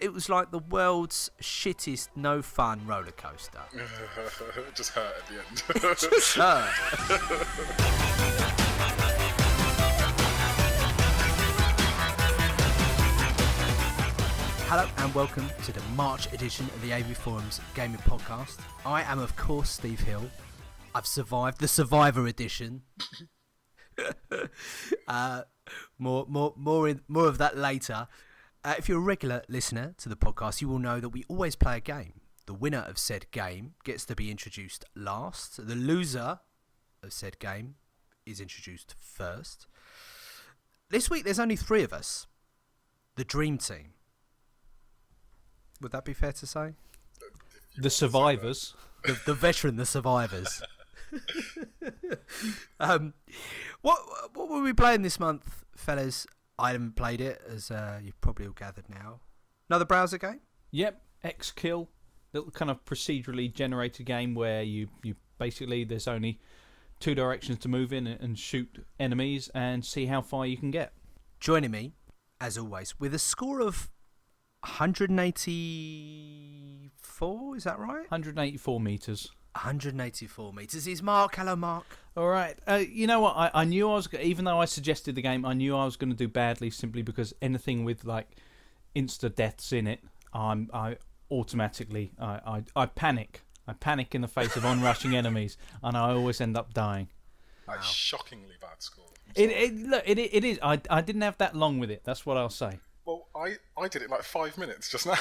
It was like the world's shittest, no fun roller coaster. It just hurt at the end. Just hurt. Hello and welcome to the March edition of the AVForums Gaming Podcast. I am, of course, Steve Hill. I've survived the Survivor edition. More of that later. If you're a regular listener to the podcast, you will know that we always play a game. The winner of said game gets to be introduced last. The loser of said game is introduced first. This week, there's only three of us. The Dream Team. Would that be fair to say? The survivors. The veteran, the survivors. What were we playing this month, fellas? I haven't played it, as you've probably all gathered now. Another browser game? Yep, X-Kill. Little kind of procedurally generated game where you basically, there's only two directions to move in and shoot enemies and see how far you can get. Joining me, as always, with a score of 184, is that right? 184 metres. 184 metres is Mark. Hello, Mark. All right. You know what? I knew I was, even though I suggested the game, I knew I was going to do badly simply because anything with like insta deaths in it, I automatically I panic. I panic in the face of onrushing enemies, and I always end up dying. A shockingly bad score. It is. I didn't have that long with it. That's what I'll say. Well, I did it in like 5 minutes just now.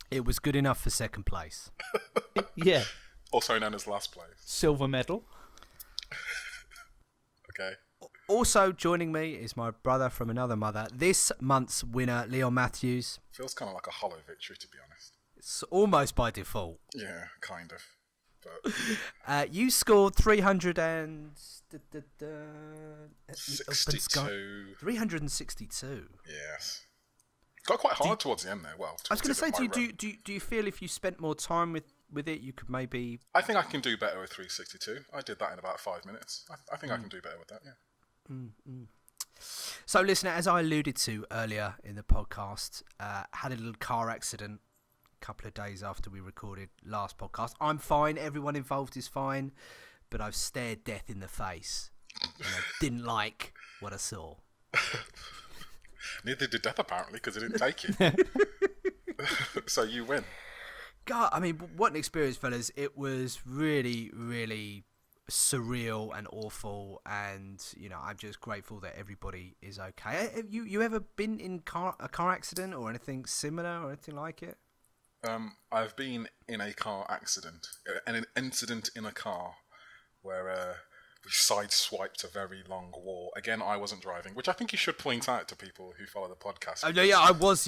It was good enough for second place. Yeah. Also known as last place. Silver medal. Okay. Also joining me is my brother from another mother. This month's winner, Leon Matthews. Feels kind of like a hollow victory, to be honest. It's almost by default. Yeah, kind of. But you scored 62. 362. Yes. Got quite hard towards the end there. Well, I was going to say, do you feel if you spent more time with it, you could maybe... I think I can do better with 362. I did that in about 5 minutes. I think I can do better with that, yeah. So, listener, as I alluded to earlier in the podcast, had a little car accident a couple of days after we recorded last podcast. I'm fine. Everyone involved is fine. But I've stared death in the face. And I didn't like what I saw. Neither did Death, apparently, because it didn't take you. So you win. God, I mean, what an experience, fellas. It was really, really surreal and awful. And, you know, I'm just grateful that everybody is okay. Have you ever been in a car accident or anything similar or anything like it? I've been in a car accident, an incident in a car where we sideswiped a very long wall. Again, I wasn't driving, which I think you should point out to people who follow the podcast. Oh, no, yeah, I was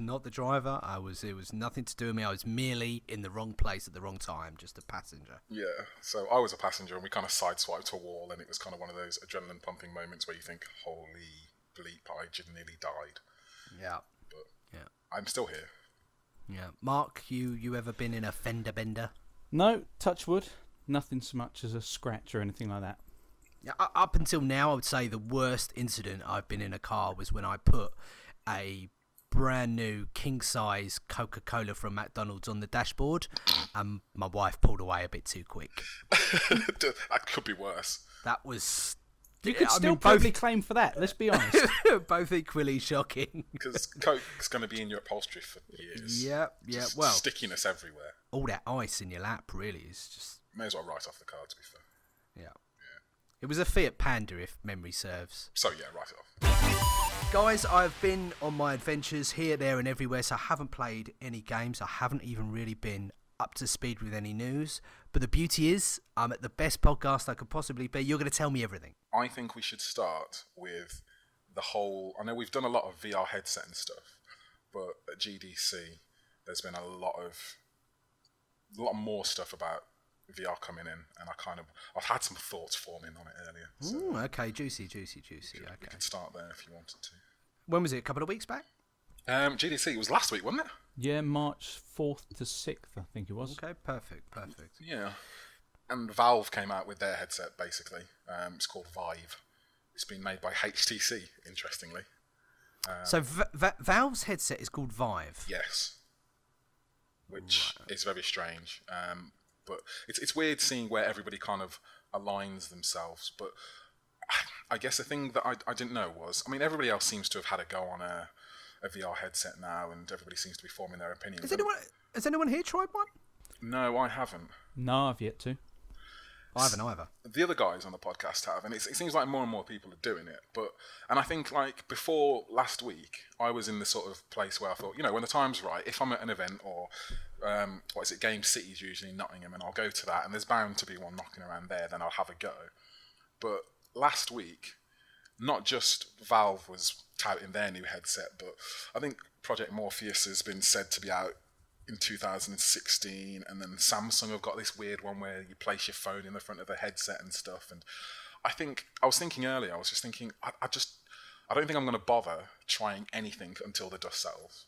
not the driver. It was nothing to do with me. I was merely in the wrong place at the wrong time, just a passenger. Yeah, so I was a passenger and we kind of sideswiped a wall, and it was kind of one of those adrenaline pumping moments where you think, holy bleep, I just nearly died. Yeah. But yeah, I'm still here. Yeah. Mark, you ever been in a fender bender? No, touch wood. Nothing so much as a scratch or anything like that. Yeah, up until now, I would say the worst incident I've been in a car was when I put a brand new king-size Coca-Cola from McDonald's on the dashboard, and my wife pulled away a bit too quick. That could be worse. That was... You could still probably claim for that, let's be honest. Both equally shocking. Because Coke's going to be in your upholstery for years. Yeah, Just well... stickiness everywhere. All that ice in your lap really is just... May as well write off the card, to be fair. Yeah. It was a Fiat Panda, if memory serves. So yeah, write it off. Guys, I've been on my adventures here, there and everywhere, so I haven't played any games. I haven't even really been up to speed with any news. But the beauty is, I'm at the best podcast I could possibly be. You're going to tell me everything. I think we should start with the whole... I know we've done a lot of VR headset and stuff, but at GDC, there's been a lot more stuff about VR coming in, and I've had some thoughts forming on it earlier. So Ooh, okay, juicy. Okay. We can start there if you wanted to. When was it? A couple of weeks back? GDC, it was last week, wasn't it? Yeah, March 4th to 6th, I think it was. Okay, perfect. Yeah. And Valve came out with their headset, basically. It's called Vive. It's been made by HTC, interestingly. So Valve's headset is called Vive. Yes, which is very strange. But it's weird seeing where everybody kind of aligns themselves. But I guess the thing that I didn't know was, I mean, everybody else seems to have had a go on a VR headset now, and everybody seems to be forming their opinions. Has anyone here tried one? No, I haven't. No, I've yet to. I haven't either. The other guys on the podcast have, and it seems like more and more people are doing it. And I think, like, before last week, I was in the sort of place where I thought, when the time's right, if I'm at an event or Game City's usually Nottingham, and I'll go to that, and there's bound to be one knocking around there, then I'll have a go. But last week, not just Valve was touting their new headset, but I think Project Morpheus has been said to be out in 2016, and then Samsung have got this weird one where you place your phone in the front of the headset and stuff. And I was thinking earlier, I don't think I'm going to bother trying anything until the dust settles.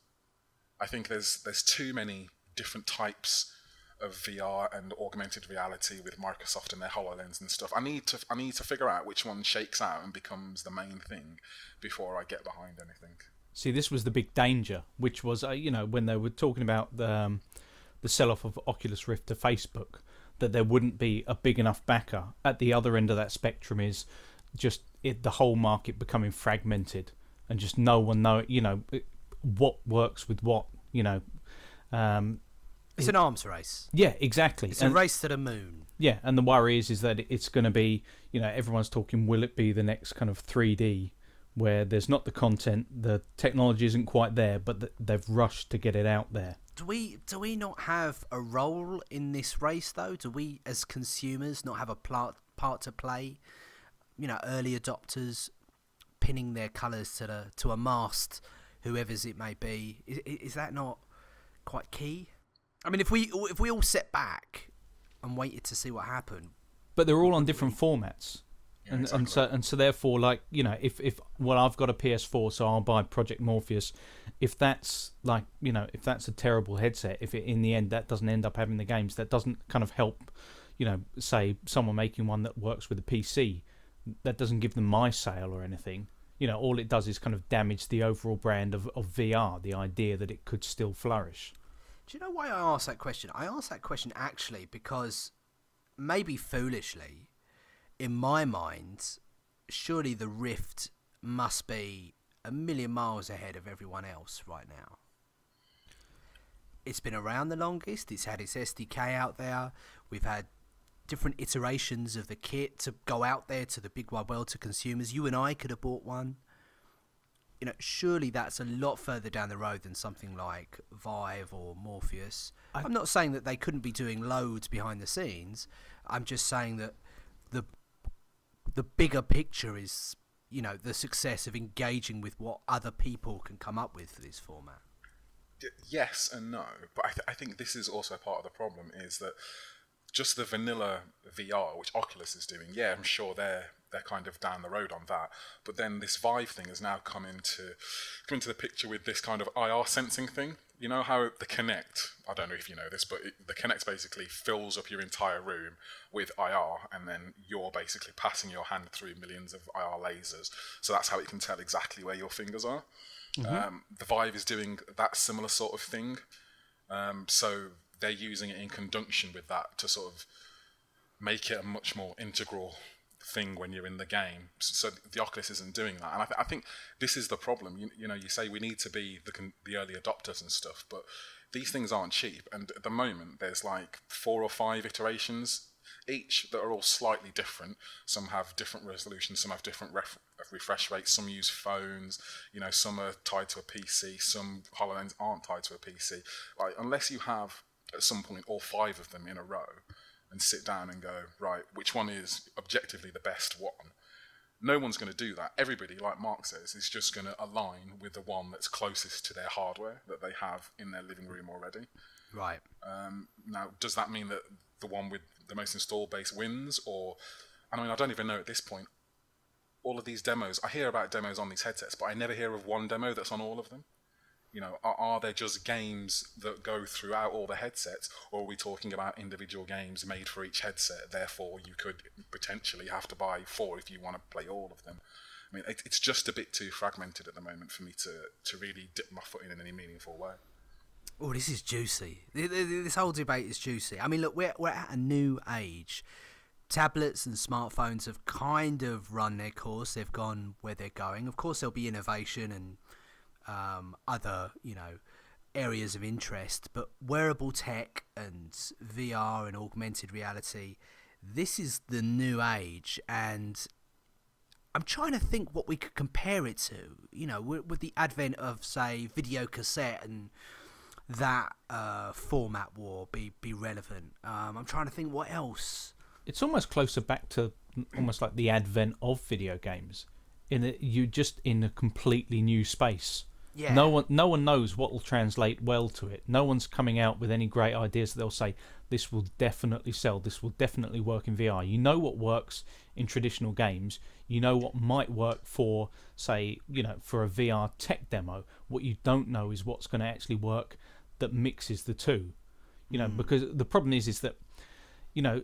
I think there's too many different types of VR and augmented reality with Microsoft and their HoloLens and stuff. I need to figure out which one shakes out and becomes the main thing before I get behind anything. See, this was the big danger, which was, when they were talking about the sell-off of Oculus Rift to Facebook, that there wouldn't be a big enough backer. At the other end of that spectrum is just the whole market becoming fragmented, and just no one what works with what. It's an arms race. Yeah, exactly. It's a race to the moon. Yeah, and the worry is that it's going to be, everyone's talking, will it be the next kind of 3D? Where there's not the content, the technology isn't quite there, but they've rushed to get it out there. Do we not have a role in this race, though? Do we, as consumers, not have a part to play? Early adopters pinning their colours to a mast, whoever's it may be. Is that not quite key? I mean, if we all set back and waited to see what happened, but they're all on different formats. Yeah, and so therefore, if I've got a PS4, so I'll buy Project Morpheus. If that's if that's a terrible headset, if in the end that doesn't end up having the games, that doesn't kind of help, say someone making one that works with a PC, that doesn't give them my sale or anything. All it does is kind of damage the overall brand of VR, the idea that it could still flourish. Do you know why I asked that question? I asked that question actually because, maybe foolishly, in my mind, surely the Rift must be a million miles ahead of everyone else right now. It's been around the longest. It's had its SDK out there. We've had different iterations of the kit to go out there to the big wide world, to consumers. You and I could have bought one. Surely that's a lot further down the road than something like Vive or Morpheus. I'm not saying that they couldn't be doing loads behind the scenes. I'm just saying that the bigger picture is, the success of engaging with what other people can come up with for this format. Yes and no, but I think this is also part of the problem, is that just the vanilla VR, which Oculus is doing, I'm sure they're kind of down the road on that. But then this Vive thing has now come into the picture with this kind of IR sensing thing. You know how the Kinect, I don't know if you know this, but the Kinect basically fills up your entire room with IR, and then you're basically passing your hand through millions of IR lasers. So that's how it can tell exactly where your fingers are. Mm-hmm. The Vive is doing that similar sort of thing. So they're using it in conjunction with that to sort of make it a much more integral thing when you're in the game. So the Oculus isn't doing that, and I think this is the problem. You say we need to be the early adopters and stuff, but these things aren't cheap, and at the moment there's like 4 or 5 iterations each that are all slightly different. Some have different resolutions, some have different refresh rates, some use phones, some are tied to a PC, some HoloLens aren't tied to a PC. Like, unless you have at some point all 5 of them in a row and sit down and go, right, which one is objectively the best one? No one's going to do that. Everybody, like Mark says, is just going to align with the one that's closest to their hardware that they have in their living room already. Right. Now, does that mean that the one with the most install base wins? Or, I don't even know at this point. All of these demos, I hear about demos on these headsets, but I never hear of one demo that's on all of them. Are there just games that go throughout all the headsets, or are we talking about individual games made for each headset? Therefore, you could potentially have to buy 4 if you want to play all of them. I mean, it's just a bit too fragmented at the moment for me to really dip my foot in any meaningful way. Oh, this is juicy. This whole debate is juicy. I mean, look, we're at a new age. Tablets and smartphones have kind of run their course. They've gone where they're going. Of course, there'll be innovation and other, areas of interest. But wearable tech and VR and augmented reality, this is the new age. And I'm trying to think what we could compare it to. With the advent of, say, video cassette and that format war be relevant. I'm trying to think what else. It's almost closer back to almost like the advent of video games. You're just in a completely new space. Yeah. No one knows what will translate well to it. No one's coming out with any great ideas that they'll say, this will definitely sell, this will definitely work in VR. You know what works in traditional games. You know what might work for, say, for a VR tech demo. What you don't know is what's going to actually work that mixes the two. Because the problem is that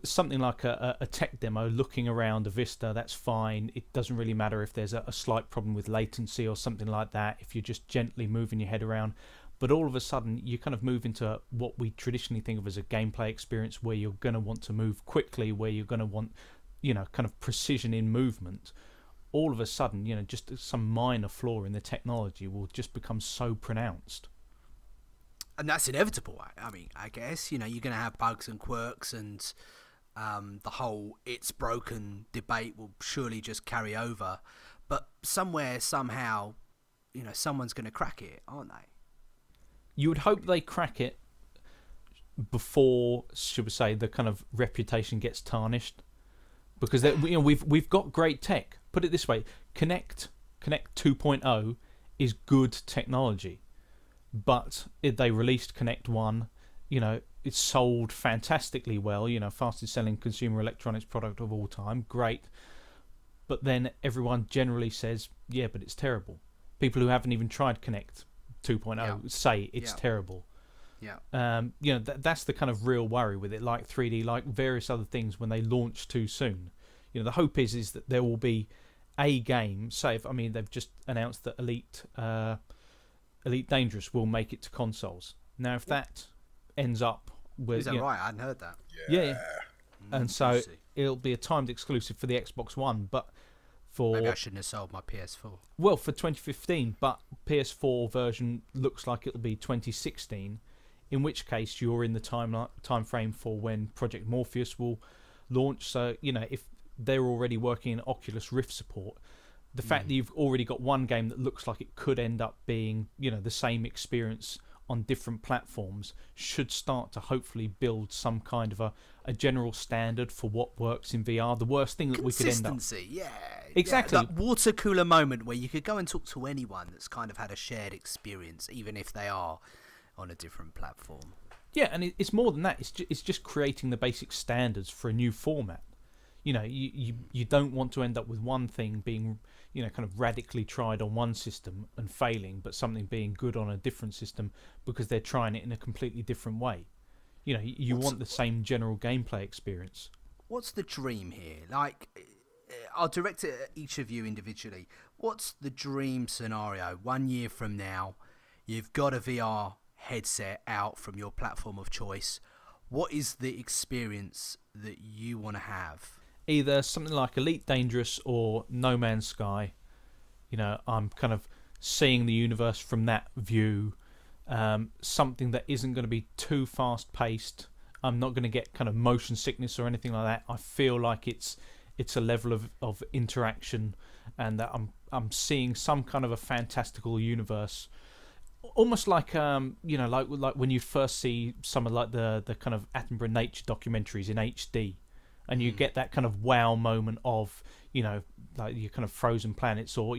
something like a tech demo, looking around a vista, that's fine. It doesn't really matter if there's a slight problem with latency or something like that, if you're just gently moving your head around. But all of a sudden, you kind of move into what we traditionally think of as a gameplay experience, where you're going to want to move quickly, where you're going to want, kind of precision in movement. All of a sudden, just some minor flaw in the technology will just become so pronounced. And that's inevitable. I mean, I guess, you're going to have bugs and quirks, and the whole it's broken debate will surely just carry over. But somewhere, somehow, someone's going to crack it, aren't they? You would hope they crack it before, should we say, the kind of reputation gets tarnished. Because we've got great tech. Put it this way, Connect 2.0 is good technology. But they released Connect 1, it sold fantastically well, fastest selling consumer electronics product of all time, great. But then everyone generally says, yeah, but it's terrible. People who haven't even tried Connect 2.0 say it's terrible. Yeah. That's the kind of real worry with it, like 3D, like various other things when they launch too soon. The hope is that there will be a game, they've just announced that Elite Dangerous will make it to consoles. Now, if that ends up with... Is that right? I hadn't heard that. Yeah. And so it'll be a timed exclusive for the Xbox One, but for... Maybe I shouldn't have sold my PS4. Well, for 2015, but PS4 version looks like it'll be 2016, in which case you're in the time frame for when Project Morpheus will launch. So, if they're already working in Oculus Rift support... The fact that you've already got one game that looks like it could end up being, the same experience on different platforms should start to hopefully build some kind of a general standard for what works in VR. The worst thing that we could end up... Consistency, yeah. Exactly. That water cooler moment where you could go and talk to anyone that's kind of had a shared experience, even if they are on a different platform. Yeah, and it's more than that. It's just creating the basic standards for a new format. You don't want to end up with one thing being... kind of radically tried on one system and failing, but something being good on a different system because they're trying it in a completely different way. You want the same general gameplay experience. What's the dream here? Like, I'll direct it at each of you individually. What's the dream scenario? 1 year from now, you've got a VR headset out from your platform of choice. What is the experience that you want to have? Either something like Elite Dangerous or No Man's Sky. I'm kind of seeing the universe from that view. Something that isn't going to be too fast paced. I'm not going to get kind of motion sickness or anything like that. I feel like it's a level of interaction, and that I'm seeing some kind of a fantastical universe. Almost like like when you first see some of like the kind of Attenborough nature documentaries in HD. And you get that kind of wow moment of, like your kind of frozen planets or,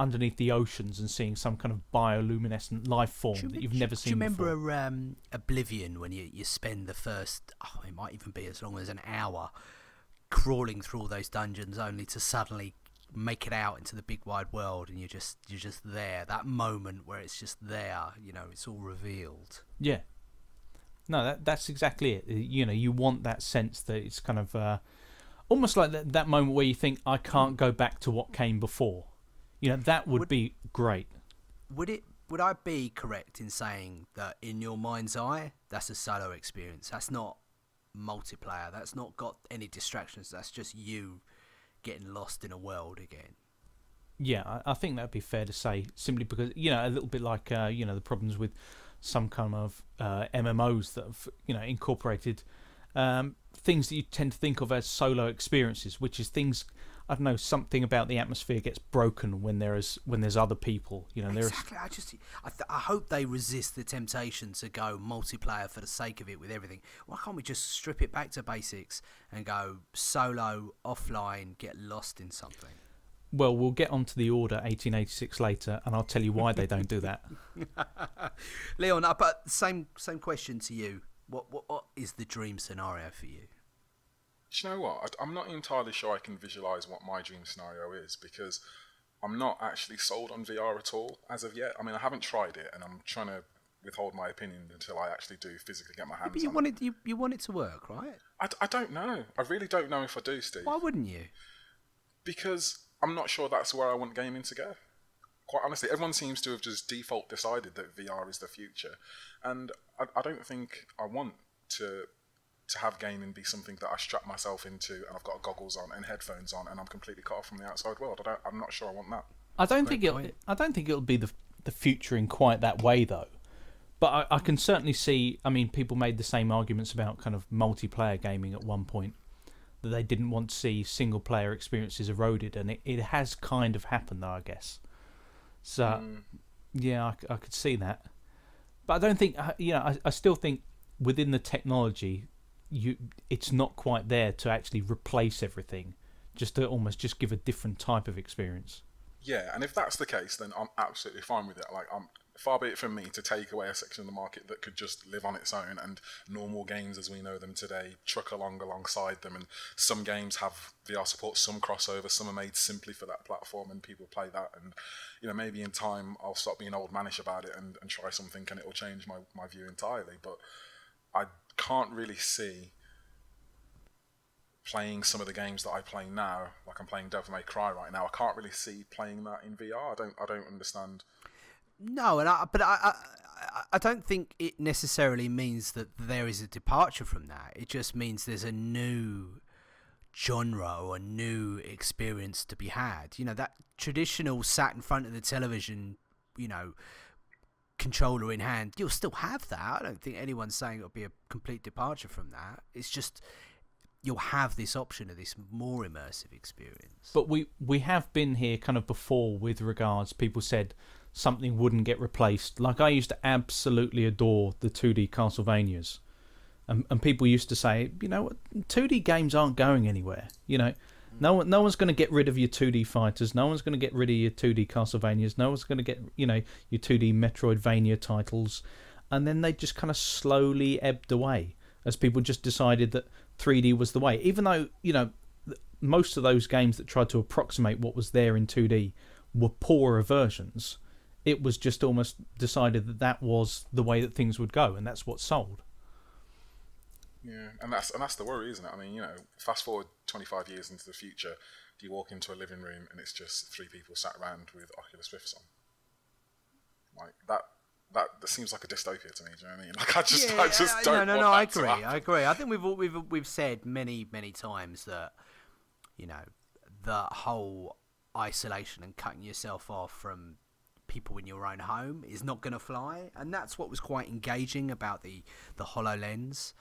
underneath the oceans and seeing some kind of bioluminescent life form that you've never seen before. Do you remember Oblivion, when you spend the first, it might even be as long as an hour, crawling through all those dungeons only to suddenly make it out into the big wide world, and you're just there. That moment where it's just there, it's all revealed. Yeah. No, that's exactly it. You want that sense that it's kind of almost like that moment where you think, I can't go back to what came before. That would be great. Would I be correct in saying that in your mind's eye, that's a solo experience? That's not multiplayer. That's not got any distractions. That's just you getting lost in a world again. Yeah, I think that'd be fair to say, simply because, a little bit like, the problems with some kind of MMOs that have, incorporated things that you tend to think of as solo experiences, which is things, I don't know, something about the atmosphere gets broken when there's other people. Exactly. I hope they resist the temptation to go multiplayer for the sake of it with everything. Why can't we just strip it back to basics and go solo, offline, get lost in something? Well, we'll get onto the Order 1886 later, and I'll tell you why they don't do that. Leon, but same question to you. What is the dream scenario for you? Do you know what? I'm not entirely sure I can visualise what my dream scenario is, because I'm not actually sold on VR at all as of yet. I mean, I haven't tried it, and I'm trying to withhold my opinion until I actually do physically get my hands on it. You want it to work, right? I don't know. I really don't know if I do, Steve. Why wouldn't you? Because I'm not sure that's where I want gaming to go. Quite honestly, everyone seems to have just default decided that VR is the future, and I don't think I want to have gaming be something that I strap myself into and I've got goggles on and headphones on and I'm completely cut off from the outside world. I'm not sure I want that. I don't think it'll be the future in quite that way, though. But I can certainly see. I mean, people made the same arguments about kind of multiplayer gaming at one point, that they didn't want to see single player experiences eroded, and it has kind of happened, though, I guess. So yeah, I could see that. But I don't think, I still think within the technology, it's not quite there to actually replace everything, just to almost just give a different type of experience. Yeah, and if that's the case, then I'm absolutely fine with it. Like, far be it from me to take away a section of the market that could just live on its own, and normal games as we know them today truck alongside them. And some games have VR support, some crossover, some are made simply for that platform, and people play that. And maybe in time I'll stop being old manish about it and try something, and it will change my view entirely. But I can't really see playing some of the games that I play now, like I'm playing Devil May Cry right now. I can't really see playing that in VR. I don't understand. No, but I don't think it necessarily means that there is a departure from that. It just means there's a new genre or a new experience to be had. That traditional sat in front of the television, controller in hand, you'll still have that. I don't think anyone's saying it'll be a complete departure from that. It's just you'll have this option of this more immersive experience. But we have been here kind of before with regards, people said something wouldn't get replaced. Like, I used to absolutely adore the 2D Castlevanias. And people used to say, 2D games aren't going anywhere. No one's going to get rid of your 2D fighters. No one's going to get rid of your 2D Castlevanias. No one's going to get, your 2D Metroidvania titles. And then they just kind of slowly ebbed away as people just decided that 3D was the way. Even though, most of those games that tried to approximate what was there in 2D were poorer versions, it was just almost decided that was the way that things would go, and that's what sold. Yeah, and that's the worry, isn't it? I mean, fast forward 25 years into the future, do you walk into a living room and it's just 3 people sat around with Oculus Rifts on? Like, that seems like a dystopia to me. Do you know what I mean? Like, I just don't. No. I agree. I think we've said many times that the whole isolation and cutting yourself off from people in your own home is not going to fly, and that's what was quite engaging about the HoloLens.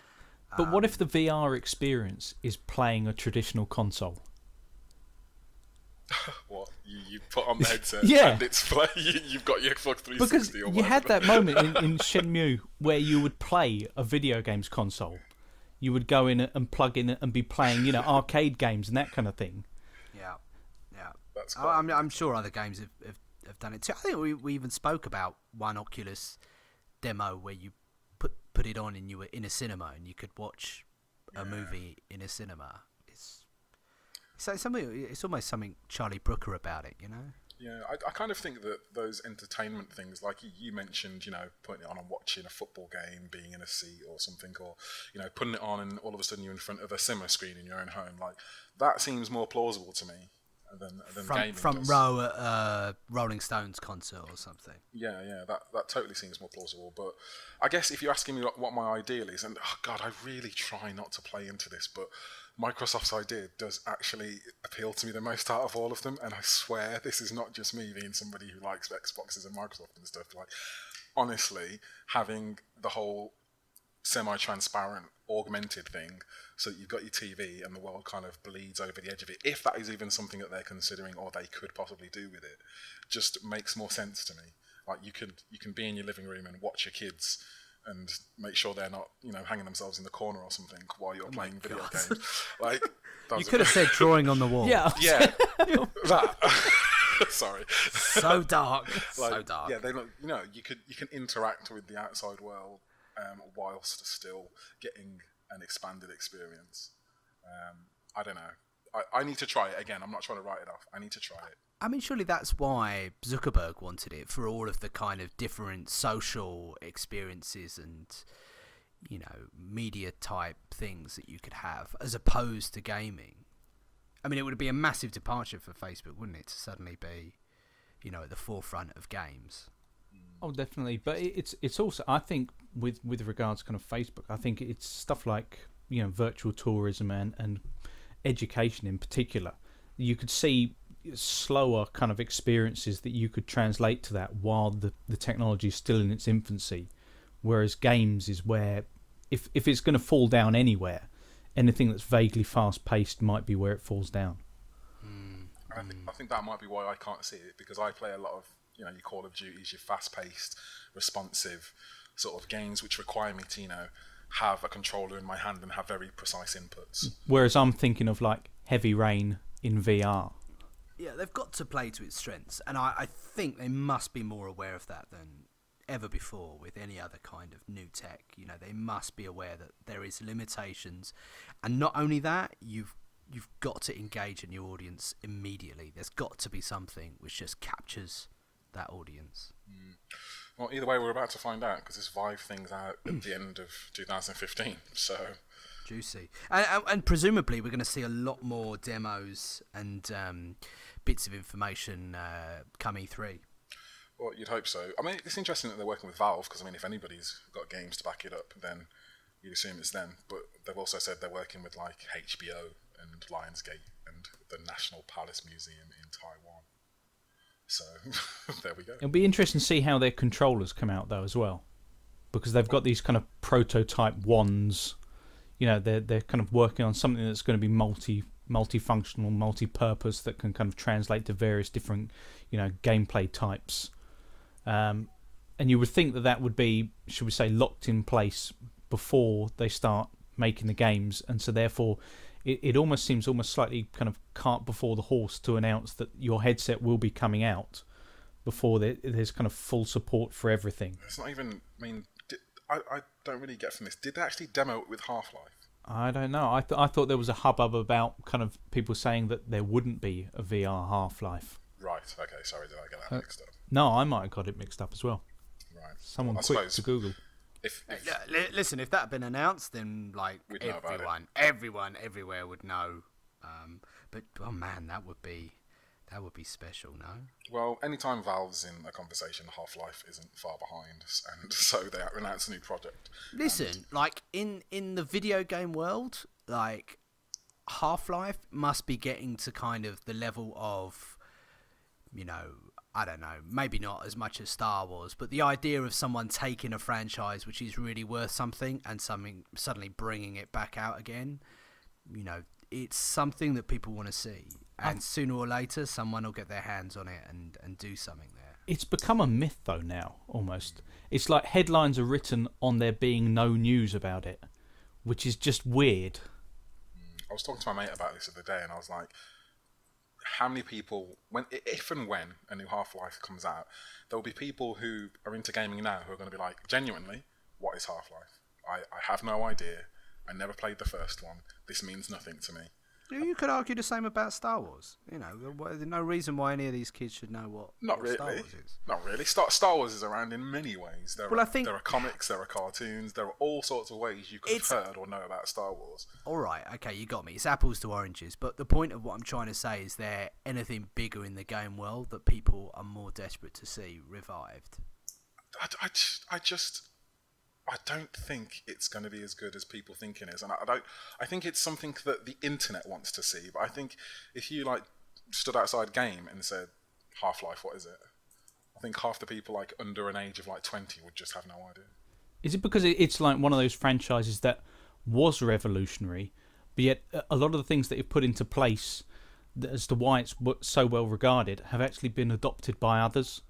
But what if the VR experience is playing a traditional console? What? You put on the headset and it's play. You've got your Xbox 360 because or whatever. You had that moment in Shenmue where you would play a video games console. You would go in and plug in and be playing, arcade games and that kind of thing. Yeah. That's I'm sure other games have done it too. I think we even spoke about one Oculus demo where you put it on and you were in a cinema and you could watch a movie in a cinema. It's almost something Charlie Brooker about it, Yeah, I kind of think that those entertainment things, like you mentioned, putting it on and watching a football game, being in a seat or something, or, putting it on and all of a sudden you're in front of a cinema screen in your own home, like, that seems more plausible to me than gaming front does. row at a Rolling Stones concert or something. Yeah, that totally seems more plausible. But I guess if you're asking me what my ideal is, and oh God, I really try not to play into this, but Microsoft's idea does actually appeal to me the most out of all of them. And I swear this is not just me being somebody who likes Xboxes and Microsoft and stuff. Like, honestly, having the whole semi-transparent augmented thing so that you've got your TV and the world kind of bleeds over the edge of it, if that is even something that they're considering or they could possibly do with it, just makes more sense to me. Like, you can be in your living room and watch your kids and make sure they're not, hanging themselves in the corner or something while you're playing video games. Like, you could have said drawing on the wall. Yeah. That. Sorry. So dark. So dark. Yeah, they look. You can interact with the outside world whilst still getting an expanded experience. I don't know. I need to try it again. I'm not trying to write it off. I need to try it. I mean, surely that's why Zuckerberg wanted it, for all of the kind of different social experiences and, media type things that you could have, as opposed to gaming. I mean, it would be a massive departure for Facebook, wouldn't it, to suddenly be, at the forefront of games. Oh, definitely. But it's also, I think, with regards to kind of Facebook, I think it's stuff like, virtual tourism and education in particular. You could see slower kind of experiences that you could translate to that while the technology is still in its infancy, whereas games is where if it's going to fall down anywhere, anything that's vaguely fast paced might be where it falls down. I think that might be why I can't see it, because I play a lot of your Call of Duties, your fast paced, responsive sort of games which require me to have a controller in my hand and have very precise inputs. Whereas I'm thinking of like Heavy Rain in VR. Yeah, they've got to play to its strengths, and I think they must be more aware of that than ever before with any other kind of new tech. They must be aware that there is limitations, and not only that, you've got to engage in your audience immediately. There's got to be something which just captures that audience. Well, either way, we're about to find out, because this Vive thing's out at the end of 2015, so... Juicy. And presumably we're going to see a lot more demos and bits of information come E3. Well, you'd hope so. I mean, it's interesting that they're working with Valve, because, if anybody's got games to back it up, then you'd assume it's them. But they've also said they're working with, like, HBO and Lionsgate and the National Palace Museum in Taiwan. So, there we go. It'll be interesting to see how their controllers come out, though, as well. Because they've got these kind of prototype wands. They're kind of working on something that's going to be multifunctional, multi-purpose, that can kind of translate to various different, gameplay types. And you would think that would be, should we say, locked in place before they start making the games, and so therefore it almost seems slightly kind of cart before the horse to announce that your headset will be coming out before there's kind of full support for everything. It's not even, I don't really get from this. Did they actually demo it with Half-Life? I don't know. I thought there was a hubbub about kind of people saying that there wouldn't be a VR Half-Life. Right, okay, sorry, did I get that mixed up? No, I might have got it mixed up as well. Right. Someone I quick suppose to Google. Listen, if that had been announced, then We'd know about it. everyone everywhere would know. But oh man, that would be special, no? Well, anytime Valve's in a conversation, Half-Life isn't far behind, and so they announce a new project. Listen, like in the video game world, like Half-Life must be getting to kind of the level of, I don't know, maybe not as much as Star Wars, but the idea of someone taking a franchise which is really worth something and suddenly bringing it back out again, it's something that people want to see. And sooner or later, someone will get their hands on it and do something there. It's become a myth, though, now, almost. It's like headlines are written on there being no news about it, which is just weird. I was talking to my mate about this the other day, and I was like, how many people, if and when a new Half-Life comes out, there will be people who are into gaming now who are going to be like, genuinely, what is Half-Life? I have no idea. I never played the first one. This means nothing to me. You could argue the same about Star Wars. There's no reason why any of these kids should know what Star Wars is. Not really. Star Wars is around in many ways. There are comics, there are cartoons, there are all sorts of ways you could have heard or know about Star Wars. All right, okay, you got me. It's apples to oranges. But the point of what I'm trying to say is there anything bigger in the game world that people are more desperate to see revived? I don't think it's going to be as good as people think it is, and I think it's something that the internet wants to see. But I think if you stood outside game and said Half-Life, what is it? I think half the people under an age of 20 would just have no idea. Is it because it's like one of those franchises that was revolutionary, but yet a lot of the things that you've put into place as to why it's so well regarded have actually been adopted by others?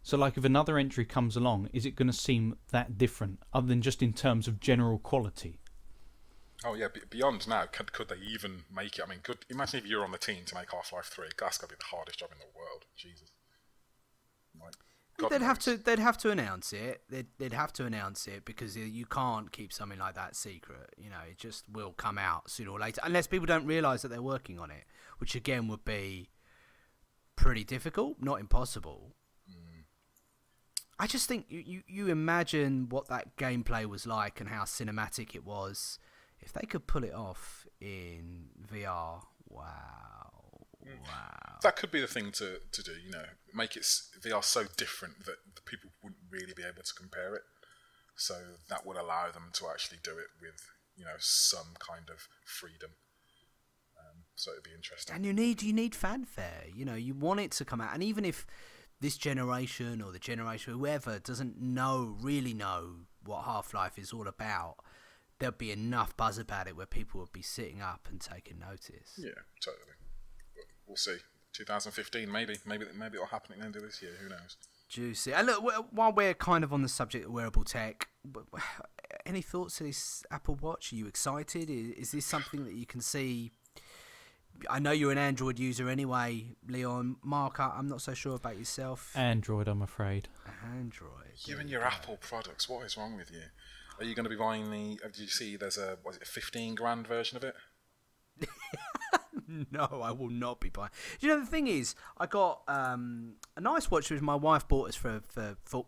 So, if another entry comes along, is it going to seem that different, other than just in terms of general quality? Oh yeah, beyond now, could they even make it? I mean, imagine if you're on the team to make Half-Life 3. That's got to be the hardest job in the world. Jesus. They'd have to announce it. They'd have to announce it because you can't keep something like that secret. It just will come out sooner or later, unless people don't realise that they're working on it, which again would be pretty difficult, not impossible. I just think you imagine what that gameplay was like and how cinematic it was. If they could pull it off in VR, wow. That could be the thing to do, make it VR so different that the people wouldn't really be able to compare it. So that would allow them to actually do it with, some kind of freedom. So it'd be interesting. And you need fanfare. You want it to come out, and even if this generation or the generation, whoever, doesn't really know what Half-Life is all about, there'll be enough buzz about it where people will be sitting up and taking notice. Yeah, totally. But we'll see. 2015, maybe it'll happen at the end of this year. Who knows? Juicy. And look, while we're kind of on the subject of wearable tech, any thoughts to this Apple Watch? Are you excited? Is this something that you can see? I know you're an Android user anyway, Leon. Mark, I'm not so sure about yourself. Android, I'm afraid. Android. You and your Apple products, what is wrong with you? Are you going to be buying did you see there's a 15 grand version of it? No, I will not be buying. The thing is, I got a nice watch which my wife bought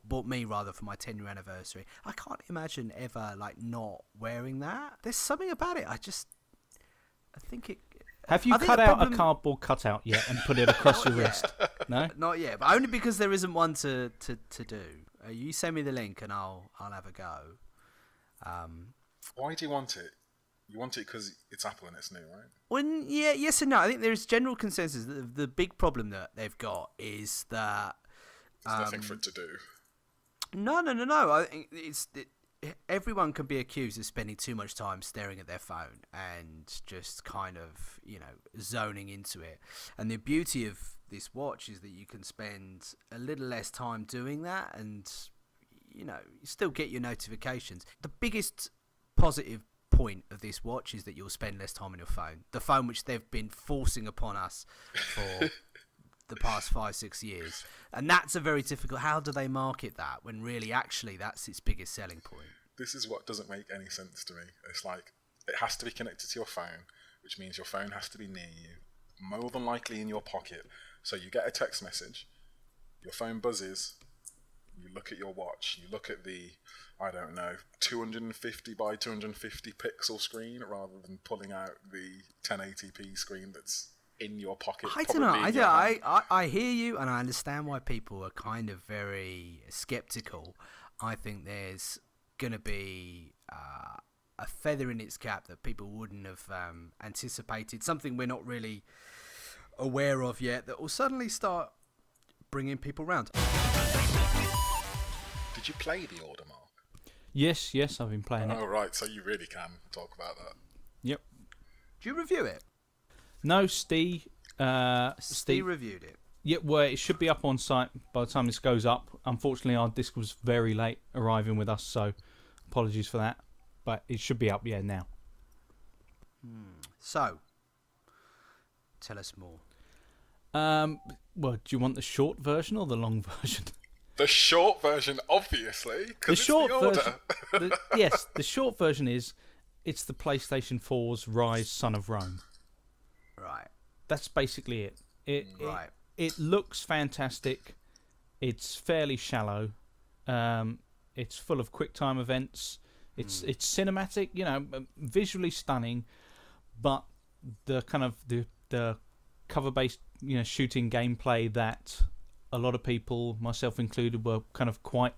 bought me for my 10-year anniversary. I can't imagine ever not wearing that. There's something about it. I think it. Have you cut out a cardboard cutout yet and put it across your wrist? No? Not yet, but only because there isn't one to do. You send me the link and I'll have a go. Why do you want it? You want it because it's Apple and it's new, right? Well, yeah, yes and no. I think there's general consensus that the big problem that they've got is that... There's nothing for it to do. No. I think everyone can be accused of spending too much time staring at their phone and just kind of, zoning into it. And the beauty of this watch is that you can spend a little less time doing that and, you still get your notifications. The biggest positive point of this watch is that you'll spend less time on your phone. The phone which they've been forcing upon us for the past 5-6 years. And that's a very difficult... How do they market that when really, actually, that's its biggest selling point? This is what doesn't make any sense to me. It's it has to be connected to your phone, which means your phone has to be near you, more than likely in your pocket. So you get a text message, your phone buzzes, you look at your watch, you look at the, 250 by 250 pixel screen rather than pulling out the 1080p screen that's in your pocket. I don't know. I hear you, and I understand why people are kind of very skeptical. I think there's going to be a feather in its cap that people wouldn't have anticipated, something we're not really aware of yet, that will suddenly start bringing people round. Did you play the order, Mark? Yes, I've been playing it. Oh, right, so you really can talk about that. Yep. Did you review it? No, Steve reviewed it. Yeah, well, it should be up on site by the time this goes up. Unfortunately, our disc was very late arriving with us, so apologies for that. But it should be up, now. So, tell us more. Well, do you want the short version or the long version? The short version, obviously, because it's the order. Yes, the short version is it's the PlayStation 4's Rise, Son of Rome. That's basically it. Right. It looks fantastic. It's fairly shallow. It's full of quick time events. It's cinematic, visually stunning, but the kind of the cover-based, shooting gameplay that a lot of people, myself included, were kind of quite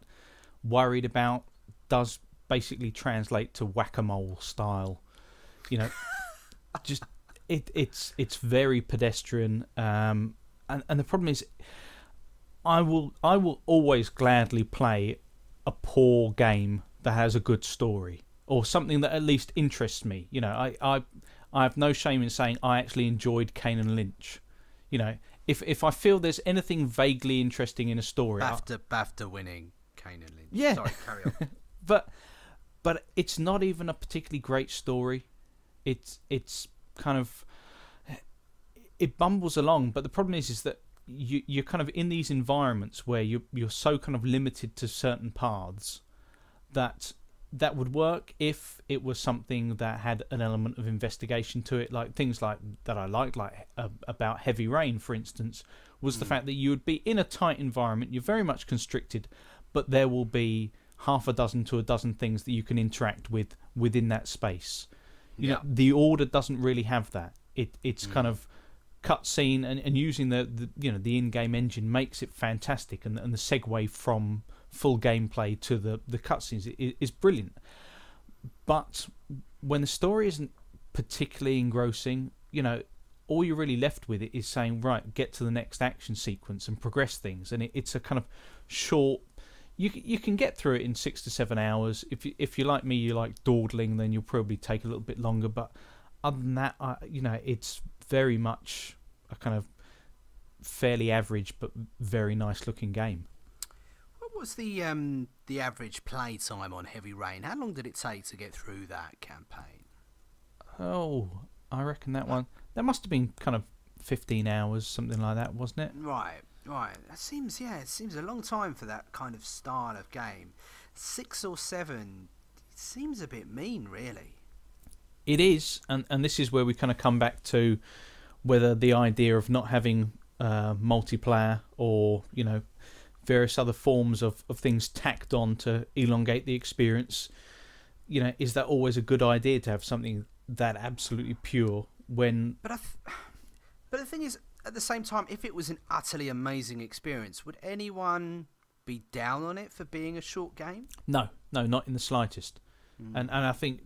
worried about does basically translate to whack-a-mole style. Just it's very pedestrian, and the problem is, I will always gladly play a poor game that has a good story or something that at least interests me. I have no shame in saying I actually enjoyed Kane and Lynch. If I feel there's anything vaguely interesting in a story, BAFTA winning Kane and Lynch. Yeah. Sorry, carry on. but it's not even a particularly great story. It's kind of, it bumbles along, but the problem is that you're kind of in these environments where you're so kind of limited to certain paths that would work if it was something that had an element of investigation to it, like things like that I liked, like about Heavy Rain, for instance, was the fact that you would be in a tight environment, you're very much constricted, but there will be half a dozen to a dozen things that you can interact with within that space. The Order doesn't really have that. It's kind of cutscene and using the in-game engine makes it fantastic, and the segue from full gameplay to the cutscenes is brilliant. But when the story isn't particularly engrossing, all you're really left with is saying, right, get to the next action sequence and progress things, and it's a kind of short. You can get through it in 6 to 7 hours. If you're like me, you like dawdling, then you'll probably take a little bit longer. But other than that, it's very much a kind of fairly average but very nice looking game. What was the average play time on Heavy Rain? How long did it take to get through that campaign? Oh, I reckon that must have been kind of 15 hours, something like that, wasn't it? Right. It seems a long time for that kind of style of game. 6 or 7, it seems a bit mean, really. It is, and this is where we kind of come back to whether the idea of not having multiplayer or various other forms of things tacked on to elongate the experience, is that always a good idea to have something that absolutely pure when... But the thing is, at the same time, if it was an utterly amazing experience, would anyone be down on it for being a short game? No, not in the slightest. And I think,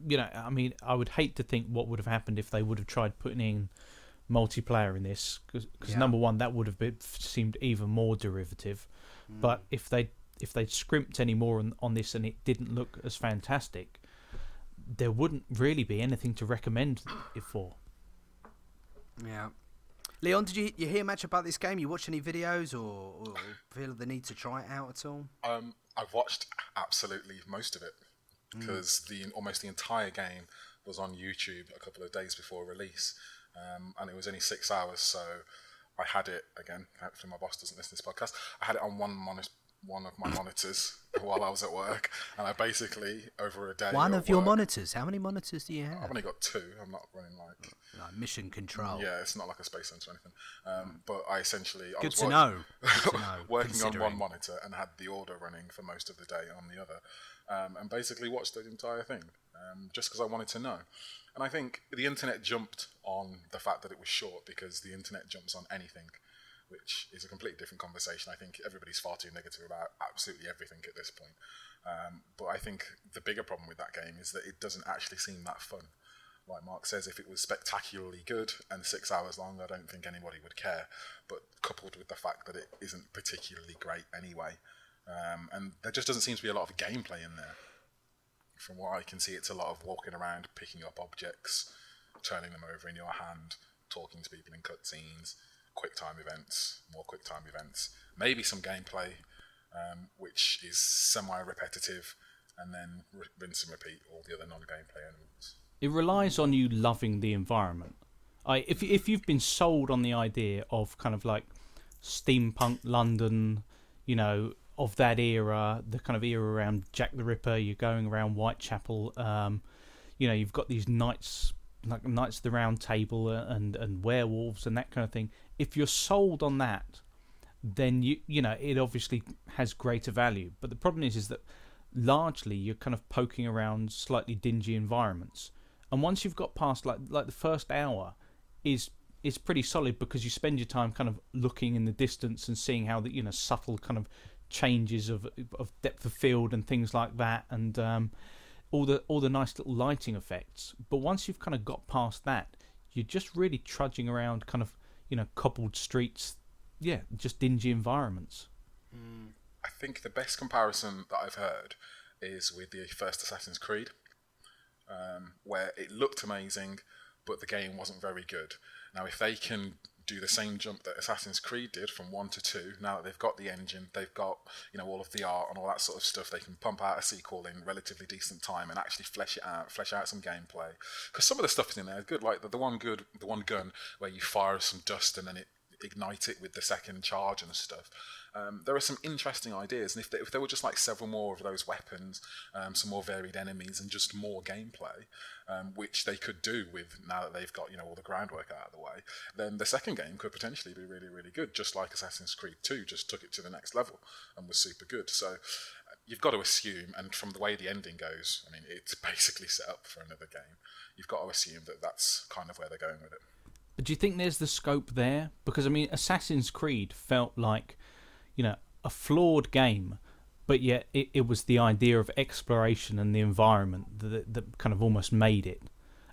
I would hate to think what would have happened if they would have tried putting in multiplayer in this, because number one, that would have seemed even more derivative. But if they'd scrimped any more on this and it didn't look as fantastic, there wouldn't really be anything to recommend it for. Yeah. Leon, did you hear much about this game? You watch any videos or feel the need to try it out at all? I've watched absolutely most of it, because almost the entire game was on YouTube a couple of days before release, and it was only 6 hours, so I had it, again, hopefully my boss doesn't listen to this podcast, I had it on one of my monitors while I was at work, and I basically, over a day... One of your monitors? How many monitors do you have? I've only got 2, I'm not running like mission control. Yeah, it's not like a space center or anything. But I essentially... Good to know. Working on one monitor and had the Order running for most of the day on the other. And basically watched the entire thing, just because I wanted to know. And I think the internet jumped on the fact that it was short, because the internet jumps on anything, which is a completely different conversation. I think everybody's far too negative about absolutely everything at this point. But I think the bigger problem with that game is that it doesn't actually seem that fun. Like Mark says, if it was spectacularly good and 6 hours long, I don't think anybody would care. But coupled with the fact that it isn't particularly great anyway, and there just doesn't seem to be a lot of gameplay in there. From what I can see, it's a lot of walking around, picking up objects, turning them over in your hand, talking to people in cutscenes, quick time events, more quick time events, maybe some gameplay, which is semi-repetitive, and then rinse and repeat all the other non-gameplay elements. It relies on you loving the environment. If you've been sold on the idea of kind of like steampunk London, of that era, the kind of era around Jack the Ripper, you're going around Whitechapel, you've got these knights like Knights of the Round Table and werewolves and that kind of thing, if you're sold on that, then you know it obviously has greater value. But the problem is that largely you're kind of poking around slightly dingy environments, and once you've got past like the first hour is pretty solid, because you spend your time kind of looking in the distance and seeing how the, you know, subtle kind of changes of depth of field and things like that, and all the nice little lighting effects. But once you've kind of got past that, you're just really trudging around kind of, you know, cobbled streets, just dingy environments. I think the best comparison that I've heard is with the first Assassin's Creed, where it looked amazing, but the game wasn't very good. Now, if they can do the same jump that Assassin's Creed did from 1 to 2, now that they've got the engine, they've got, you know, all of the art and all that sort of stuff, they can pump out a sequel in relatively decent time and actually flesh out some gameplay. Because some of the stuff is in there is good, like the one gun where you fire some dust and then it ignite it with the second charge and stuff. There are some interesting ideas, and if there were just like several more of those weapons, some more varied enemies, and just more gameplay, which they could do with, now that they've got, you know, all the groundwork out of the way, then the second game could potentially be really, really good, just like Assassin's Creed 2 just took it to the next level and was super good. So you've got to assume, and from the way the ending goes, I mean, it's basically set up for another game. You've got to assume that that's kind of where they're going with it. But do you think there's the scope there? Because, I mean, Assassin's Creed felt like, you know, a flawed game, but yet it was the idea of exploration and the environment that kind of almost made it.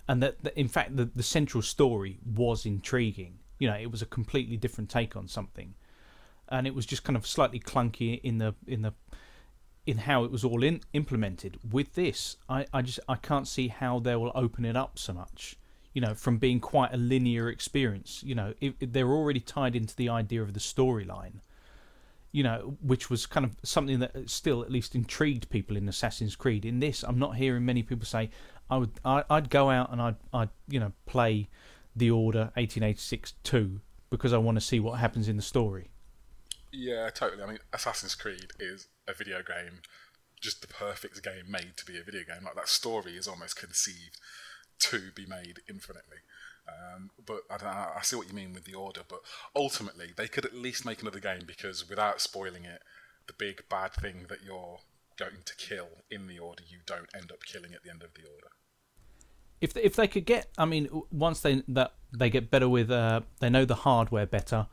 And that in fact, the central story was intriguing. You know, it was a completely different take on something. And it was just kind of slightly clunky in how it was all implemented. With this, I can't see how they will open it up so much. You know, from being quite a linear experience. You know, they're already tied into the idea of the storyline, you know, which was kind of something that still at least intrigued people in Assassin's Creed. In this, I'm not hearing many people say, I'd go out and I'd you know, play The Order 1886 2 because I want to see what happens in the story. Yeah, totally. I mean, Assassin's Creed is a video game, just the perfect game made to be a video game. Like, that story is almost conceived to be made infinitely. But I don't know, I see what you mean with The Order, but ultimately they could at least make another game, because without spoiling it, the big bad thing that you're going to kill in The Order, you don't end up killing at the end of The Order. If they could get, I mean, once they get better with, they know the hardware better.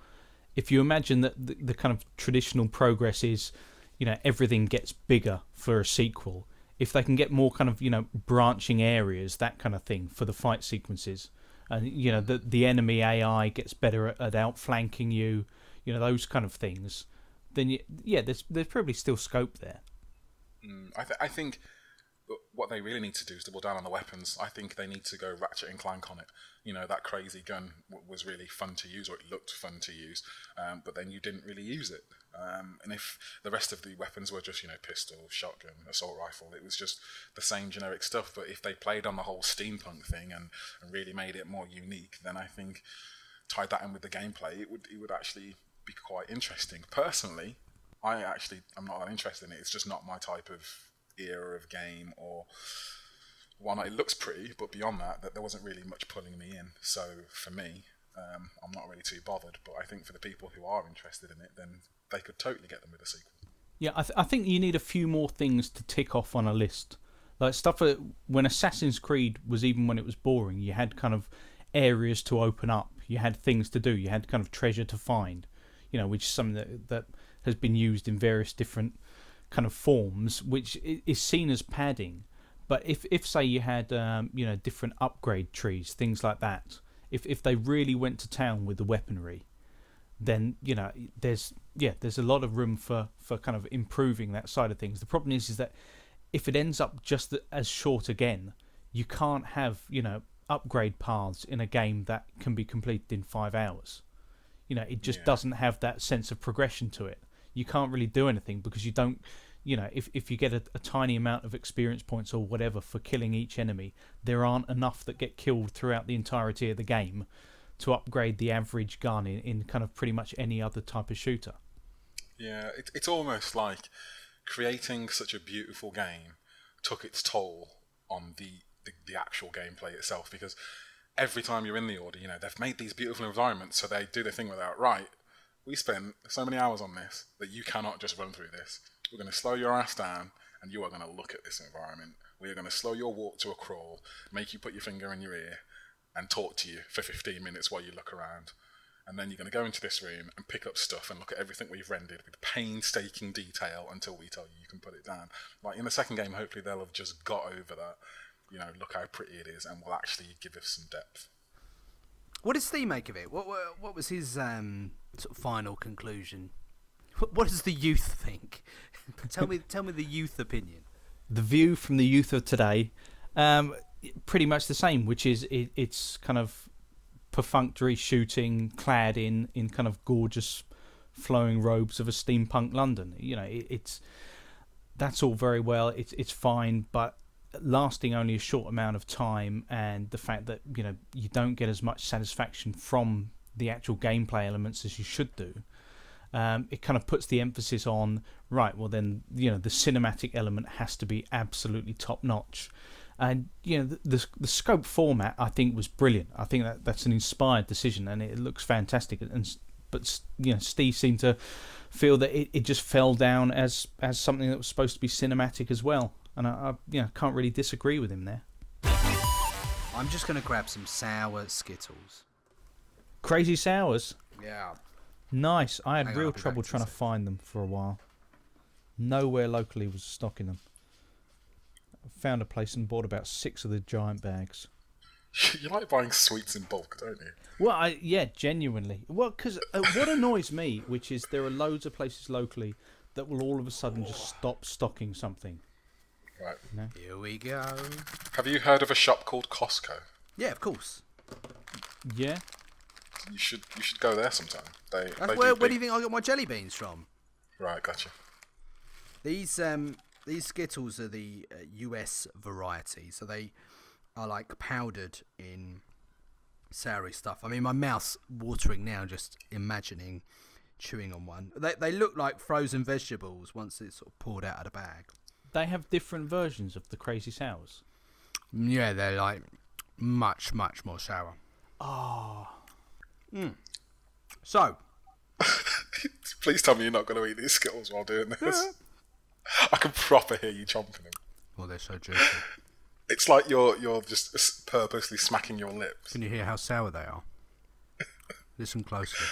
If you imagine that the kind of traditional progress is, you know, everything gets bigger for a sequel. If they can get more kind of, you know, branching areas, that kind of thing for the fight sequences, and, you know, the enemy AI gets better at outflanking you, you know, those kind of things, then there's probably still scope there. I think what they really need to do is double down on the weapons. I think they need to go Ratchet and Clank on it. You know, that crazy gun was really fun to use, or it looked fun to use, but then you didn't really use it. And if the rest of the weapons were just, you know, pistol, shotgun, assault rifle, it was just the same generic stuff. But if they played on the whole steampunk thing and really made it more unique, then I think tied that in with the gameplay, it would actually be quite interesting. Personally, I'm not that interested in it. It's just not my type of era of game, or one. It looks pretty, but beyond that there wasn't really much pulling me in. So for me, I'm not really too bothered. But I think for the people who are interested in it, then they could totally get them with a sequel. Yeah, I think you need a few more things to tick off on a list. Like stuff that, when Assassin's Creed was, even when it was boring, you had kind of areas to open up. You had things to do. You had kind of treasure to find. You know, which is something that has been used in various different kind of forms, which is seen as padding. But if say you had you know, different upgrade trees, things like that, if they really went to town with the weaponry, then, you know, there's a lot of room for kind of improving that side of things. The problem is that if it ends up just as short again, you can't have, you know, upgrade paths in a game that can be completed in 5 hours. You know, it just doesn't have that sense of progression to it. You can't really do anything because you don't, you know, if you get a tiny amount of experience points or whatever for killing each enemy, there aren't enough that get killed throughout the entirety of the game to upgrade the average gun in kind of pretty much any other type of shooter. Yeah, it's almost like creating such a beautiful game took its toll on the actual gameplay itself, because every time you're in the order, they've made these beautiful environments, so they do the thing without, right, we spent so many hours on this that you cannot just run through this. We're going to slow your ass down, and you are going to look at this environment. We are going to slow your walk to a crawl, make you put your finger in your ear, and talk to you for 15 minutes while you look around. And then you're going to go into this room and pick up stuff and look at everything we've rendered with painstaking detail until we tell you can put it down. Like in the second game, hopefully they'll have just got over that. Look how pretty it is, and will actually give us some depth. What did Steve make of it? What was his sort of final conclusion? What does the youth think? tell me the youth opinion. The view from the youth of today, pretty much the same, which is it's kind of perfunctory shooting, clad in kind of gorgeous flowing robes of a steampunk London. That's all very well. It's fine, but lasting only a short amount of time, and the fact that you don't get as much satisfaction from the actual gameplay elements as you should do. It kind of puts the emphasis on, right, well then the cinematic element has to be absolutely top notch, and the scope format I think was brilliant. I think that's an inspired decision, and it looks fantastic. But Steve seemed to feel that it just fell down as something that was supposed to be cinematic as well. And I can't really disagree with him there. I'm just going to grab some sour Skittles. Crazy sours? Yeah. Nice. I had Hang on, real I'll be trouble back trying in to a sec. find them for a while. Nowhere locally was stocking them. I found a place and bought about 6 of the giant bags. You like buying sweets in bulk, don't you? Well, genuinely. Well, because what annoys me, which is there are loads of places locally that will all of a sudden just stop stocking something. Right. Here we go. Have you heard of a shop called Costco? Yeah, of course. Yeah? You should go there sometime. They Where do you think I got my jelly beans from? Right, gotcha. These Skittles are the US variety, so they are like powdered in soury stuff. I mean, my mouth's watering now just imagining chewing on one. They look like frozen vegetables once it's sort of poured out of the bag. They have different versions of the crazy sours. Yeah, they're like much, much more sour. Oh. So, Please tell me you're not going to eat these Skittles while doing this. I can proper hear you chomping them. well, they're so juicy. It's like you're just purposely smacking your lips. Can you hear how sour they are? Listen closely.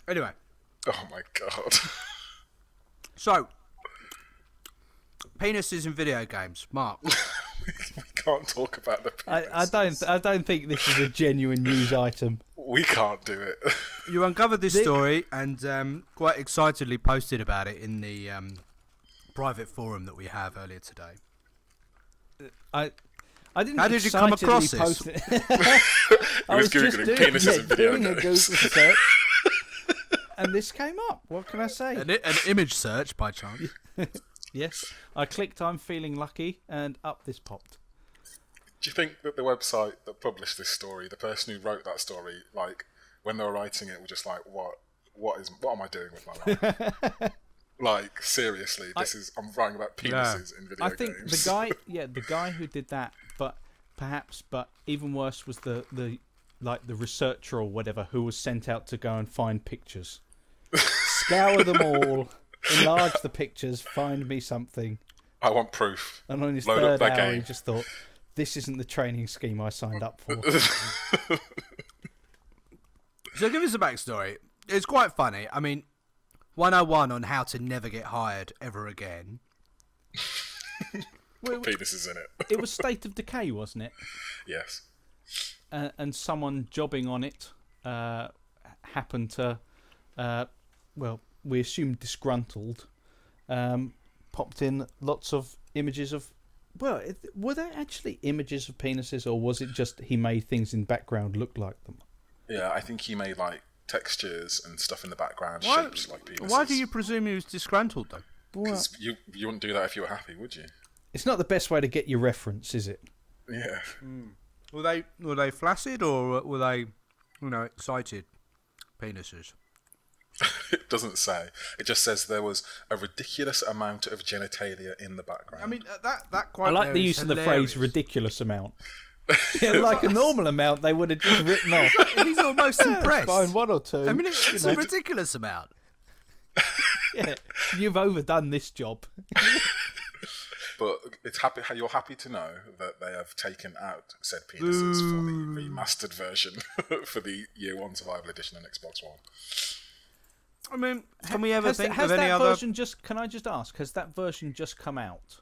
Anyway, Oh my god. so penises in video games, Mark. We can't talk about the penis. I don't think this is a genuine news item. We can't do it. You uncovered this story and quite excitedly posted about it in the private forum that we have earlier today. I didn't. How did you come excitedly across this? post it. He was googling penises in video doing a Google games. search, and this came up. What can I say? An image search by chance. Yes, I clicked I'm feeling lucky, and up this popped. Do you think that the website that published this story, the person who wrote that story, like when they were writing it, were just like, what am I doing with my life? Like seriously, I'm writing about penises in video I think games. the guy who did that, but even worse was the researcher or whatever who was sent out to go and find pictures, scour them all, enlarge the pictures, find me something. I want proof. And on his Load third up that hour, he game. just thought, "This isn't the training scheme I signed up for." So give us a backstory. It's quite funny. I mean, 101 on how to never get hired ever again. Penises in it. It was State of Decay, wasn't it? Yes. And someone jobbing on it happened to, we assume disgruntled, popped in lots of images of. Well, were they actually images of penises, or was it just he made things in background look like them? Yeah, I think he made like textures and stuff in the background shaped like penises. Why do you presume he was disgruntled though? Because you wouldn't do that if you were happy, would you? It's not the best way to get your reference, is it? Yeah. Were they flaccid or were they, excited penises? It doesn't say. It just says there was a ridiculous amount of genitalia in the background. I mean, that quite. I like the use of the phrase hilarious. "ridiculous amount." Yeah, like a normal amount, they would have just written off. He's almost impressed. Find one or two. I mean, it's a ridiculous amount. Yeah, you've overdone this job. But you're happy to know that they have taken out said penises for the remastered version for the Year 1 Survival Edition and Xbox One. I mean, can we ever think has of any that other... version just? Can I just ask? Has that version just come out?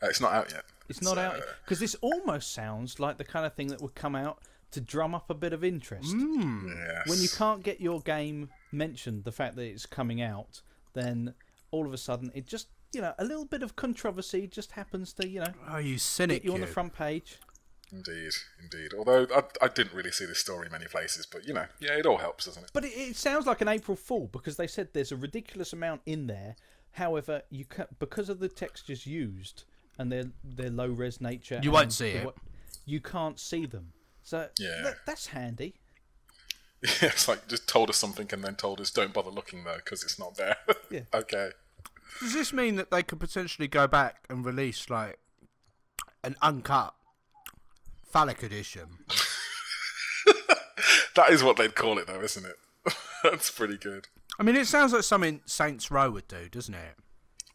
It's not out yet. It's not out because this almost sounds like the kind of thing that would come out to drum up a bit of interest. Yes. When you can't get your game mentioned, the fact that it's coming out, then all of a sudden it just, a little bit of controversy just happens to, Oh, you cynic! get you on the front page. Indeed. Although I didn't really see this story many places, but it all helps, doesn't it? But it sounds like an April Fool because they said there's a ridiculous amount in there. However, because of the textures used and their low res nature, you won't see it. You can't see them. So that's handy. Yeah, it's like just told us something and then told us don't bother looking though because it's not there. Yeah. Okay. Does this mean that they could potentially go back and release like an uncut phallic edition? That is what they'd call it though, isn't it? That's pretty good. I mean, it sounds like something Saints Row would do, doesn't it?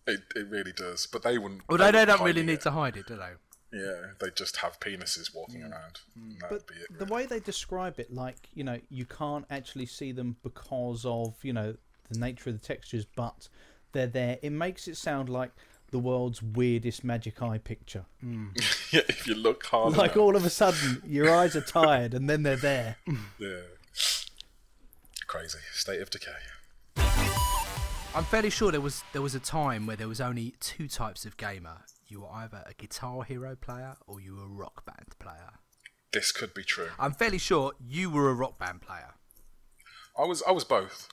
It really does, but they wouldn't. Well, they don't really need to hide it, do they? Yeah, they just have penises walking around. That would be it. The way they describe it, like, you can't actually see them because of, the nature of the textures, but they're there. It makes it sound like the world's weirdest magic eye picture. Yeah, if you look hard Like enough. all of a sudden, your eyes are tired and then they're there. Yeah. Crazy. State of Decay. I'm fairly sure there was a time where there was only two types of gamer. You were either a Guitar Hero player or you were a Rock Band player. This could be true. I'm fairly sure you were a Rock Band player. I was both.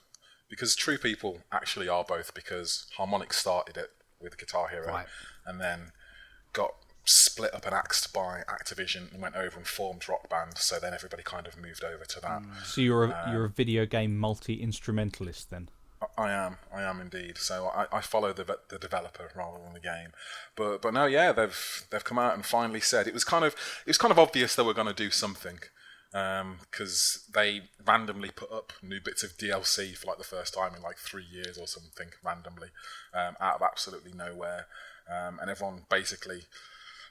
Because true people actually are both, because Harmonix started it with Guitar Hero Right. and then got split up and axed by Activision and went over and formed Rockband, so then everybody kind of moved over to that. So you're a video game multi-instrumentalist then? I am indeed. So I follow the developer rather than the game, but no, yeah, they've come out and finally said it was kind of obvious they were going to do something, because they randomly put up new bits of DLC for like the first time in like 3 years or something randomly, out of absolutely nowhere, and everyone basically.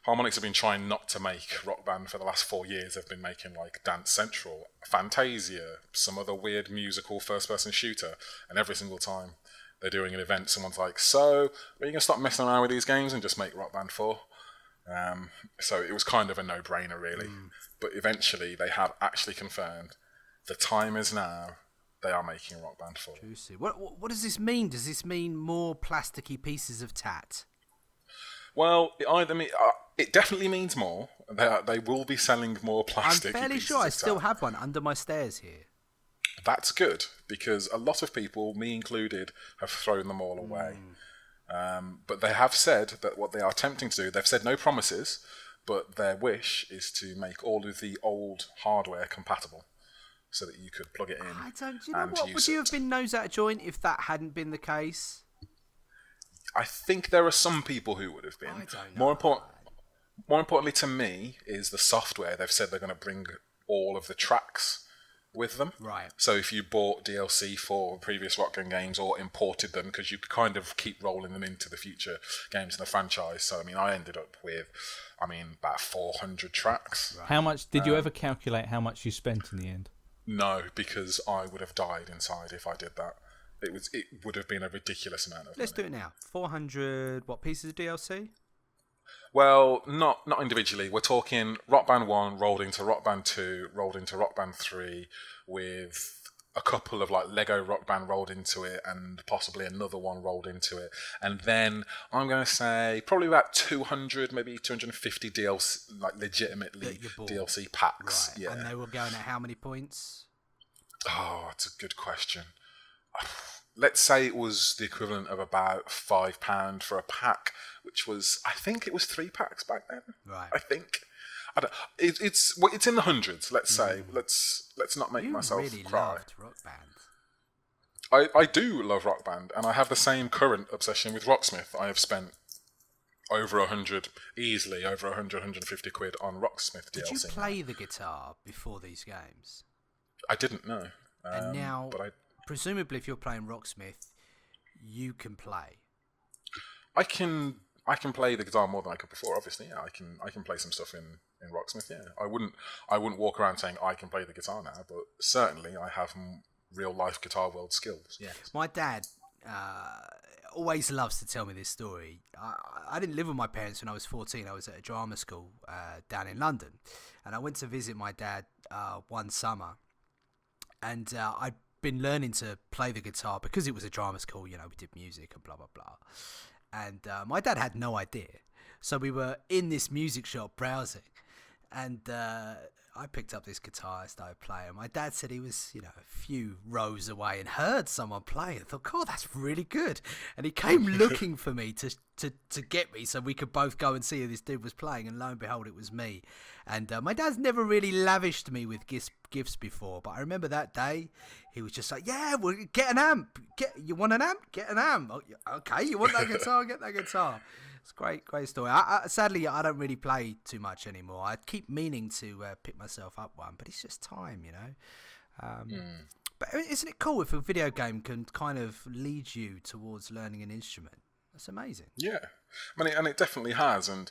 Harmonix have been trying not to make Rock Band for the last 4 years. They've been making like Dance Central, Fantasia, some other weird musical first-person shooter, and every single time they're doing an event, someone's like, "So, are you going to stop messing around with these games and just make Rock Band 4?" So it was kind of a no-brainer, really. But eventually, they have actually confirmed the time is now. They are making Rock Band 4. Juicy. What does this mean? Does this mean more plasticky pieces of tat? Well, it definitely means more. They will be selling more plastic. I'm fairly sure I still have one under my stairs here. That's good, because a lot of people, me included, have thrown them all away. But they have said that what they are attempting to do, they've said no promises, but their wish is to make all of the old hardware compatible, so that you could plug it in. Do you know what? Would you have been nose out of joint if that hadn't been the case? I think there are some people who would have been. I don't know. More importantly to me is the software. They've said they're going to bring all of the tracks with them. Right. So if you bought DLC for previous Rock Band games or imported them, because you could kind of keep rolling them into the future games in the franchise. So, I ended up with, about 400 tracks. Right. How much did you ever calculate how much you spent in the end? No, because I would have died inside if I did that. It would have been a ridiculous amount of Let's money. do it now. 400 pieces of DLC? Well, not individually. We're talking Rock Band 1 rolled into Rock Band 2, rolled into Rock Band 3, with a couple of like Lego Rock Band rolled into it, and possibly another one rolled into it. And then I'm going to say probably about 200, maybe 250 DLC, like legitimately DLC packs. Right. Yeah. And they were going at how many points? Oh, that's a good question. Let's say it was the equivalent of about £5 for a pack, which was, I think it was 3 packs back then. Right. I think. It's in the hundreds. Let's say. Let's not make myself really cry. Loved Rock Band. I do love Rock Band, and I have the same current obsession with Rocksmith. I have spent over 100, easily over 100, 150 quid on Rocksmith DLC. Did you play the guitar before these games? I didn't know. And now, but presumably, if you're playing Rocksmith, you can play. I can play the guitar more than I could before. Obviously, yeah, I can play some stuff in Rocksmith. Yeah, I wouldn't walk around saying I can play the guitar now, but certainly I have real life guitar world skills. Yeah, my dad always loves to tell me this story. I didn't live with my parents when I was 14. I was at a drama school down in London, and I went to visit my dad one summer, and I'd been learning to play the guitar because it was a drama school. You know, we did music and blah blah blah. And my dad had no idea. So we were in this music shop browsing, and I picked up this guitar, I started playing. My dad said he was, a few rows away and heard someone play. I thought, God, that's really good. And he came looking for me to get me so we could both go and see who this dude was playing. And lo and behold, it was me. And my dad's never really lavished me with gifts before. But I remember that day, he was just like, yeah, well, get an amp. You want an amp? Get an amp. Okay, you want that guitar? Get that guitar. It's a great story. Sadly, I don't really play too much anymore. I keep meaning to pick myself up one, but it's just time, But isn't it cool if a video game can kind of lead you towards learning an instrument? That's amazing. Yeah, and it definitely has. And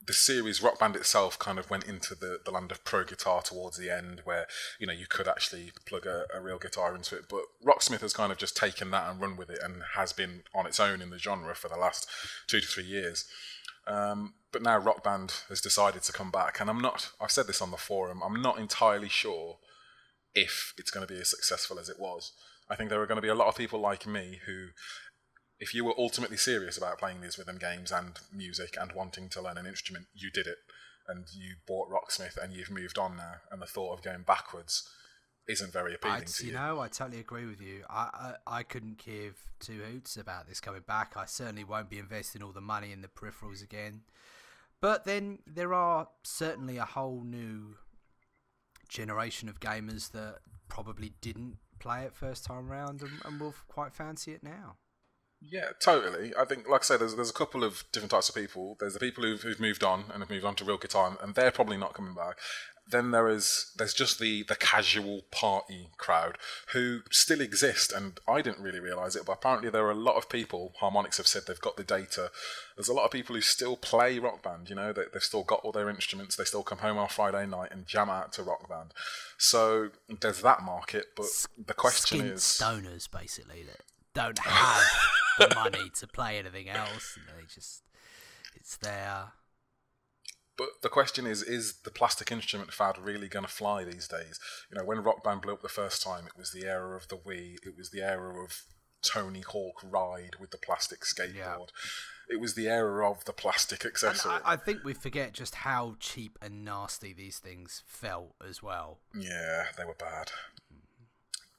the series Rock Band itself kind of went into the land of pro guitar towards the end, where you could actually plug a real guitar into it. But Rocksmith has kind of just taken that and run with it, and has been on its own in the genre for the last 2 to 3 years. But now Rock Band has decided to come back, and I've said this on the forum, I'm not entirely sure if it's going to be as successful as it was. I think there are going to be a lot of people like me who, if you were ultimately serious about playing these rhythm games and music and wanting to learn an instrument, you did it. And you bought Rocksmith and you've moved on now. And the thought of going backwards isn't very appealing to you. I totally agree with you. I couldn't give two hoots about this coming back. I certainly won't be investing all the money in the peripherals again. But then there are certainly a whole new generation of gamers that probably didn't play it first time around and will quite fancy it now. Yeah, totally. I think, like I said, there's a couple of different types of people. There's the people who've moved on and have moved on to real guitar, and they're probably not coming back. Then there's just the casual party crowd who still exist, and I didn't really realise it, but apparently there are a lot of people, Harmonix have said they've got the data, there's a lot of people who still play Rock Band, they've still got all their instruments, they still come home on Friday night and jam out to Rock Band. So there's that market, but the question is... stoners, basically, that don't have the money to play anything else, and it's there. But the question is the plastic instrument fad really going to fly these days? When Rock Band blew up the first time, it was the era of the Wii, it was the era of Tony Hawk Ride with the plastic skateboard. Yeah. It was the era of the plastic accessory. And I think we forget just how cheap and nasty these things felt as well. Yeah, they were bad.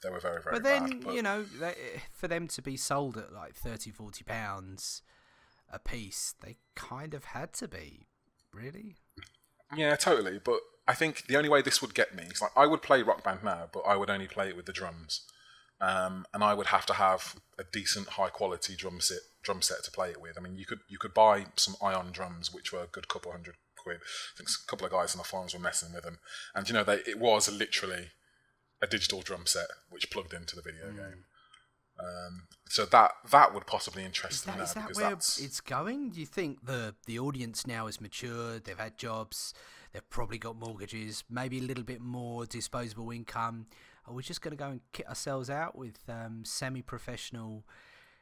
They were very, very bad. But then, for them to be sold at like £30-40 a piece, they kind of had to be. Really? Yeah, totally. But I think the only way this would get me is I would play Rock Band now, but I would only play it with the drums, and I would have to have a decent, high quality drum set to play it with. I mean, you could buy some Ion drums, which were a good couple £100. I think a couple of guys on the forums were messing with them, and it was literally a digital drum set which plugged into the video game. So that would possibly interest me now. Is that where it's going? Do you think the audience now is matured? They've had jobs. They've probably got mortgages. Maybe a little bit more disposable income. Are we just going to go and kit ourselves out with semi-professional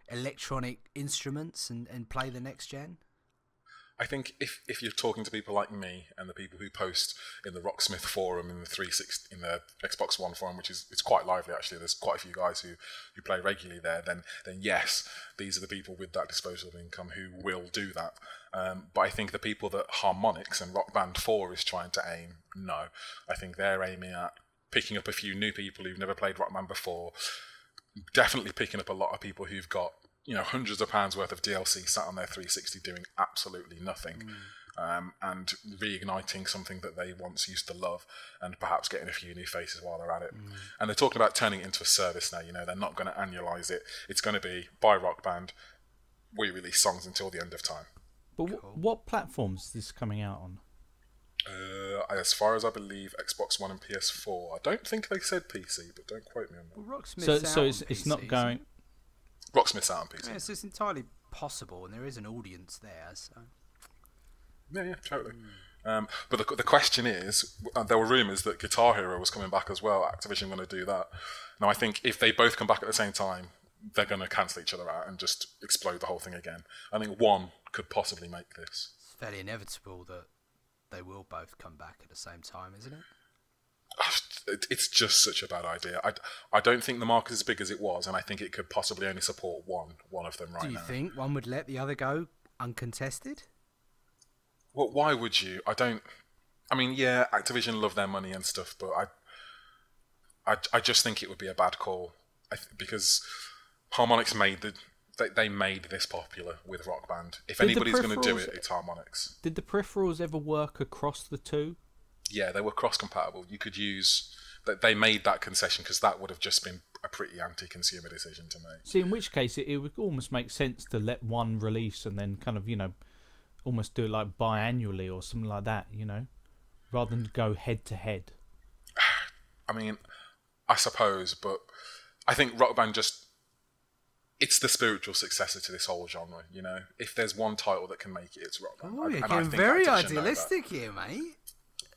electronic instruments and play the next gen? I think if you're talking to people like me and the people who post in the Rocksmith forum, in the 360, in the Xbox One forum, which it's quite lively actually. There's quite a few guys who play regularly there. Then yes, these are the people with that disposable income who will do that. But I think the people that Harmonix and Rock Band 4 is trying to aim, no. I think they're aiming at picking up a few new people who've never played Rock Band before. Definitely picking up a lot of people who've got hundreds of pounds worth of DLC sat on their 360 doing absolutely nothing, and reigniting something that they once used to love, and perhaps getting a few new faces while they're at it. And they're talking about turning it into a service now. They're not going to annualize it. It's going to be buy Rock Band, re-release songs until the end of time. But what platforms is this coming out on? As far as I believe, Xbox One and PS4. I don't think they said PC, but don't quote me on that. Well, Rocksmith's So out it's on it's PC, not going. Rocksmith's out on PC. Yeah, so it's entirely possible, and there is an audience there. So Yeah, totally. But the question is, there were rumours that Guitar Hero was coming back as well. Activision going to do that. Now, I think if they both come back at the same time, they're going to cancel each other out and just explode the whole thing again. I think one could possibly make this. it's fairly inevitable that they will both come back at the same time, isn't it? It's just such a bad idea. I don't think the market is as big as it was, and I think it could possibly only support one of them right now. Do you think one would let the other go uncontested? Well, why would you? I mean, yeah, Activision love their money and stuff, but I just think it would be a bad call because Harmonix they made this popular with Rock Band. If anybody's going to do it, it's Harmonix. Did the peripherals ever work across the two? Yeah, they were cross-compatible. You could use... They made that concession because that would have just been a pretty anti-consumer decision to make. See, in which case it would almost make sense to let one release and then kind of, almost do it like biannually or something like that, rather than go head-to-head. I mean, I suppose, but I think Rock Band it's the spiritual successor to this whole genre, If there's one title that can make it, it's Rock Band. Oh, you're And I getting think very Activision know idealistic here, mate.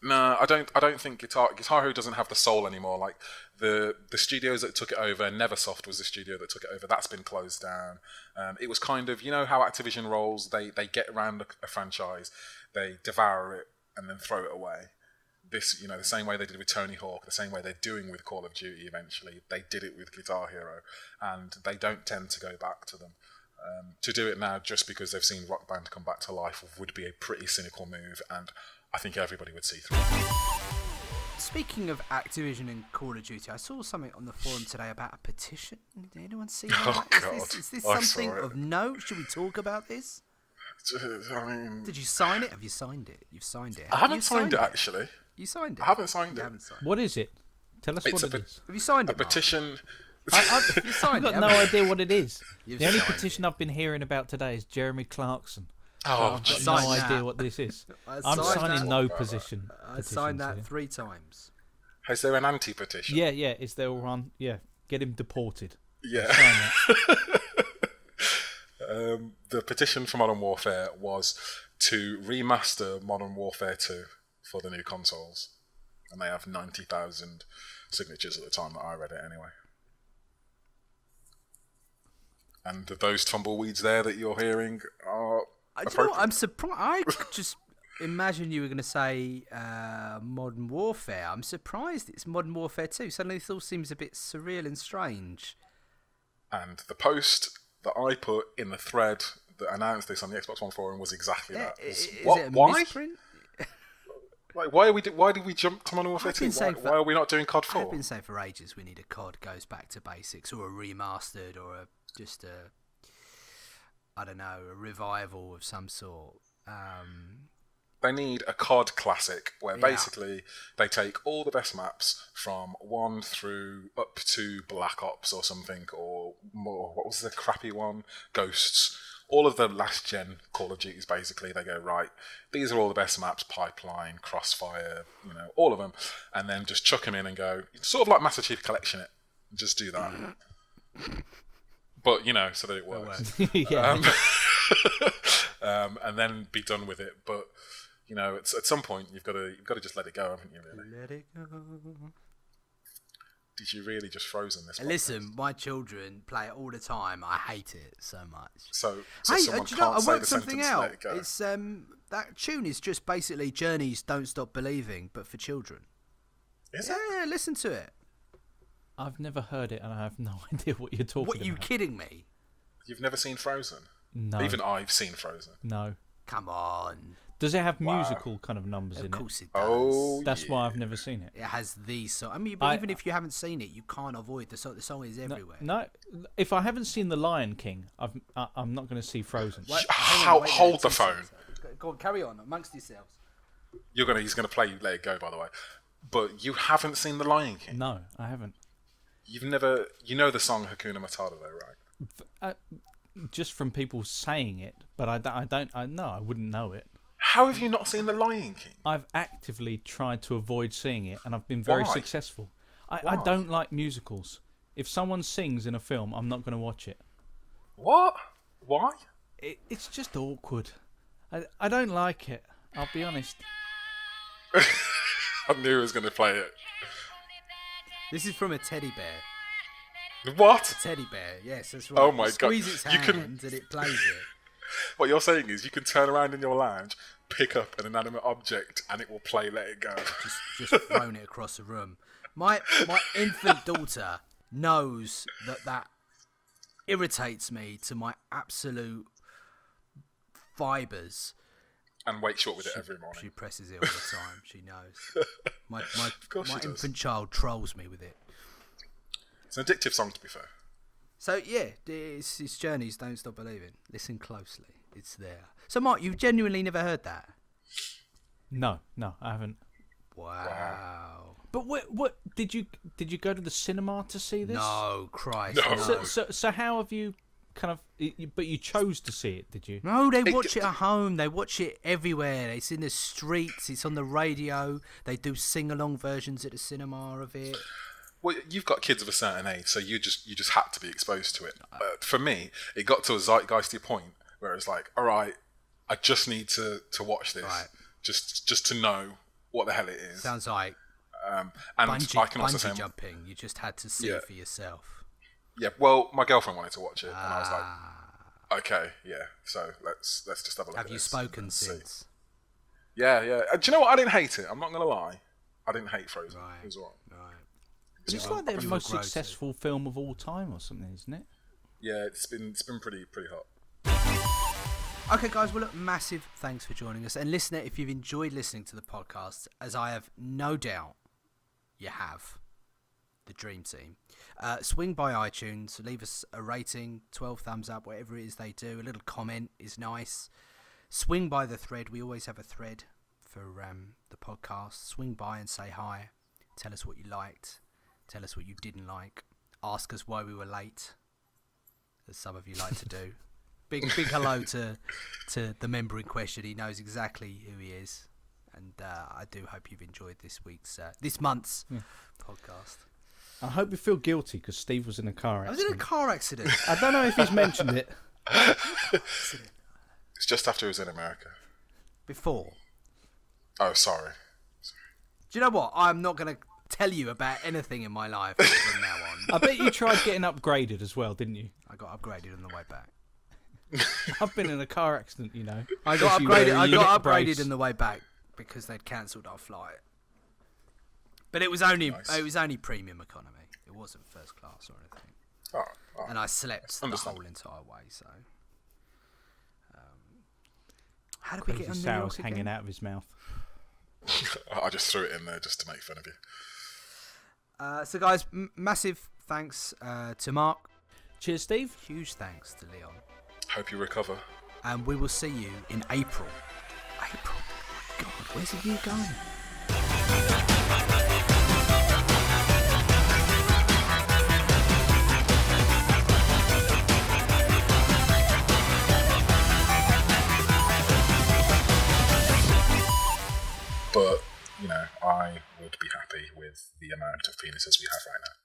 No, I don't think Guitar Hero doesn't have the soul anymore. Like the studios that took it over, Neversoft was the studio that took it over. That's been closed down. It was kind of, how Activision rolls. They get around a franchise, they devour it, and then throw it away. This, the same way they did with Tony Hawk, the same way they're doing with Call of Duty. Eventually, they did it with Guitar Hero, and they don't tend to go back to them. To do it now just because they've seen Rock Band come back to life would be a pretty cynical move, and I think everybody would see through it. Speaking of Activision and Call of Duty, I saw something on the forum today about a petition. Did anyone see that? Oh, God. Is this I something saw it. of note? Should we talk about this? I mean... Did you sign it? Have you signed it? You've signed it. I haven't signed it, actually. You signed it? I haven't signed You it. haven't signed it. What is it? Tell us It's what a it is. Have you signed A it, Mark? petition... You I've signed got it, no haven't you? idea what it is. You've The only signed petition I've been hearing about today is Jeremy Clarkson. Oh, I've got jeez. no Signed idea that. what this is. I I'm signed signing that. no position. I signed that petitions 3 times. Is there an anti-petition? here. Yeah, is there one? Yeah, get him deported. Yeah. Sign that. The petition for Modern Warfare was to remaster Modern Warfare 2 for the new consoles. And they have 90,000 signatures at the time that I read it anyway. And those tumbleweeds there that you're hearing are Do you know what? appropriate. I'm surprised. I just imagine you were going to say Modern Warfare. I'm surprised it's Modern Warfare 2. Suddenly this all seems a bit surreal and strange. And the post that I put in the thread that announced this on the Xbox One forum was exactly that. Is What? it a Why? misprint? Like, why did we jump to Modern Warfare I've 2? been saying Why are we not doing COD I've 4? been saying for ages we need a COD goes back to basics, or a remastered, or I don't know, a revival of some sort. They need a COD classic where Yeah. basically they take all the best maps from 1 through up to Black Ops or something, or more, what was the crappy one? Ghosts. All of the last gen Call of Duties, basically, they go, right, these are all the best maps, Pipeline, Crossfire, all of them, and then just chuck them in and go, sort of like Master Chief Collection it. Just do that. But, so that it works. Yeah. And then be done with it. But, it's, at some point, you've got to just let it go, haven't you, really? Let it go. Did you really just frozen this? Listen, my children play it all the time. I hate it so much. So Hey, someone do you know, can't I say worked the something sentence, out. let it go. It's that tune is just basically Journey's "Don't Stop Believing," but for children. Is it? Yeah, listen to it. I've never heard it, and I have no idea what you're talking What, you about. kidding me? You've never seen Frozen? No. Even I've seen Frozen. No. Come on. Does it have Wow. musical kind of numbers Of in course it? it does. Oh, That's yeah. why I've never seen it. It has these songs. I mean, but even if you haven't seen it, you can't avoid the song. The song is everywhere. No, if I haven't seen The Lion King, I'm not going to see Frozen. Wait, hang on, wait a Hold minute, the 2 phone. seconds. Go on, carry on amongst yourselves. He's gonna play Let It Go, by the way. But you haven't seen The Lion King. No, I haven't. You've never. You know the song Hakuna Matata, though, right? just from people saying it, but I wouldn't know it. How have you not seen The Lion King? I've actively tried to avoid seeing it, and I've been very Why? successful. I Why? don't like musicals. If someone sings in a film, I'm not going to watch it. What? Why? It's just awkward. I don't like it. I'll be honest. I knew he was going to play it. This is from a teddy bear. What? A teddy bear, yes, that's right. Oh my You squeeze God. its You can- hand and it plays it. What you're saying is you can turn around in your lounge, pick up an inanimate object, and it will play Let It Go. Just thrown it across the room. My infant daughter knows that irritates me to my absolute fibres. And wakes you up with it every morning. She presses it all the time. She knows. My course she does. infant child trolls me with it. It's an addictive song, to be fair. So yeah, it's Journeys. Don't Stop Believing. Listen closely. It's there. So Mark, you've genuinely never heard that? No, I haven't. Wow. But what did you go to the cinema to see this? No, Christ. No. No. So how have you kind of? But you chose to see it, did you? No, they watch it at home. They watch it everywhere. It's in the streets. It's on the radio. They do sing-along versions at the cinema of it. Well, you've got kids of a certain age, so you just had to be exposed to it. For me, it got to a zeitgeisty point where it's like, all right, I just need to watch this, Right. just to know what the hell it is. Sounds like And bungee, I can also say, jumping. You just had to see Yeah. it for yourself. yeah. Well, my girlfriend wanted to watch it, and I was Ah. like, okay, yeah. So let's just have a look. Have at you this spoken and see. since? Yeah. Do you know what? I didn't hate it. I'm not gonna lie. I didn't hate Frozen. Right. It was alright. Right. It's Yeah, like the I feel most gross. successful film of all time or something, isn't it? Yeah, it's been pretty hot. Okay, guys, well, look, massive thanks for joining us. And listener, if you've enjoyed listening to the podcast, as I have no doubt you have, the dream team, swing by iTunes, leave us a rating, 12 thumbs up, whatever it is they do. A little comment is nice. Swing by the thread. We always have a thread for the podcast. Swing by and say hi. Tell us what you liked. Tell us what you didn't like. Ask us why we were late, as some of you like to do. Big hello to the member in question. He knows exactly who he is, and I do hope you've enjoyed this month's podcast. I hope you feel guilty because Steve was in a car I was accident. in a car accident. I don't know if he's mentioned it. It's just after he was in America. Before. Oh, sorry. Do you know what? I'm not going to tell you about anything in my life from now on. I bet you tried getting upgraded as well, didn't you? I got upgraded on the way back. I've been in a car accident, you know. I got You wear a upgraded unit brace. on the way back because they'd cancelled our flight. But it was only Nice. premium economy. It wasn't first class or anything. Oh. And I slept the Understandable. whole entire way. So, how did we get Crazy on New sour York again? hanging out of his mouth. I just threw it in there just to make fun of you. So, guys, massive thanks to Mark. Cheers, Steve. Huge thanks to Leon. Hope you recover. And we will see you in April. April? Oh my God, where's the year going? But, I would be happy with the amount of penises we have right now.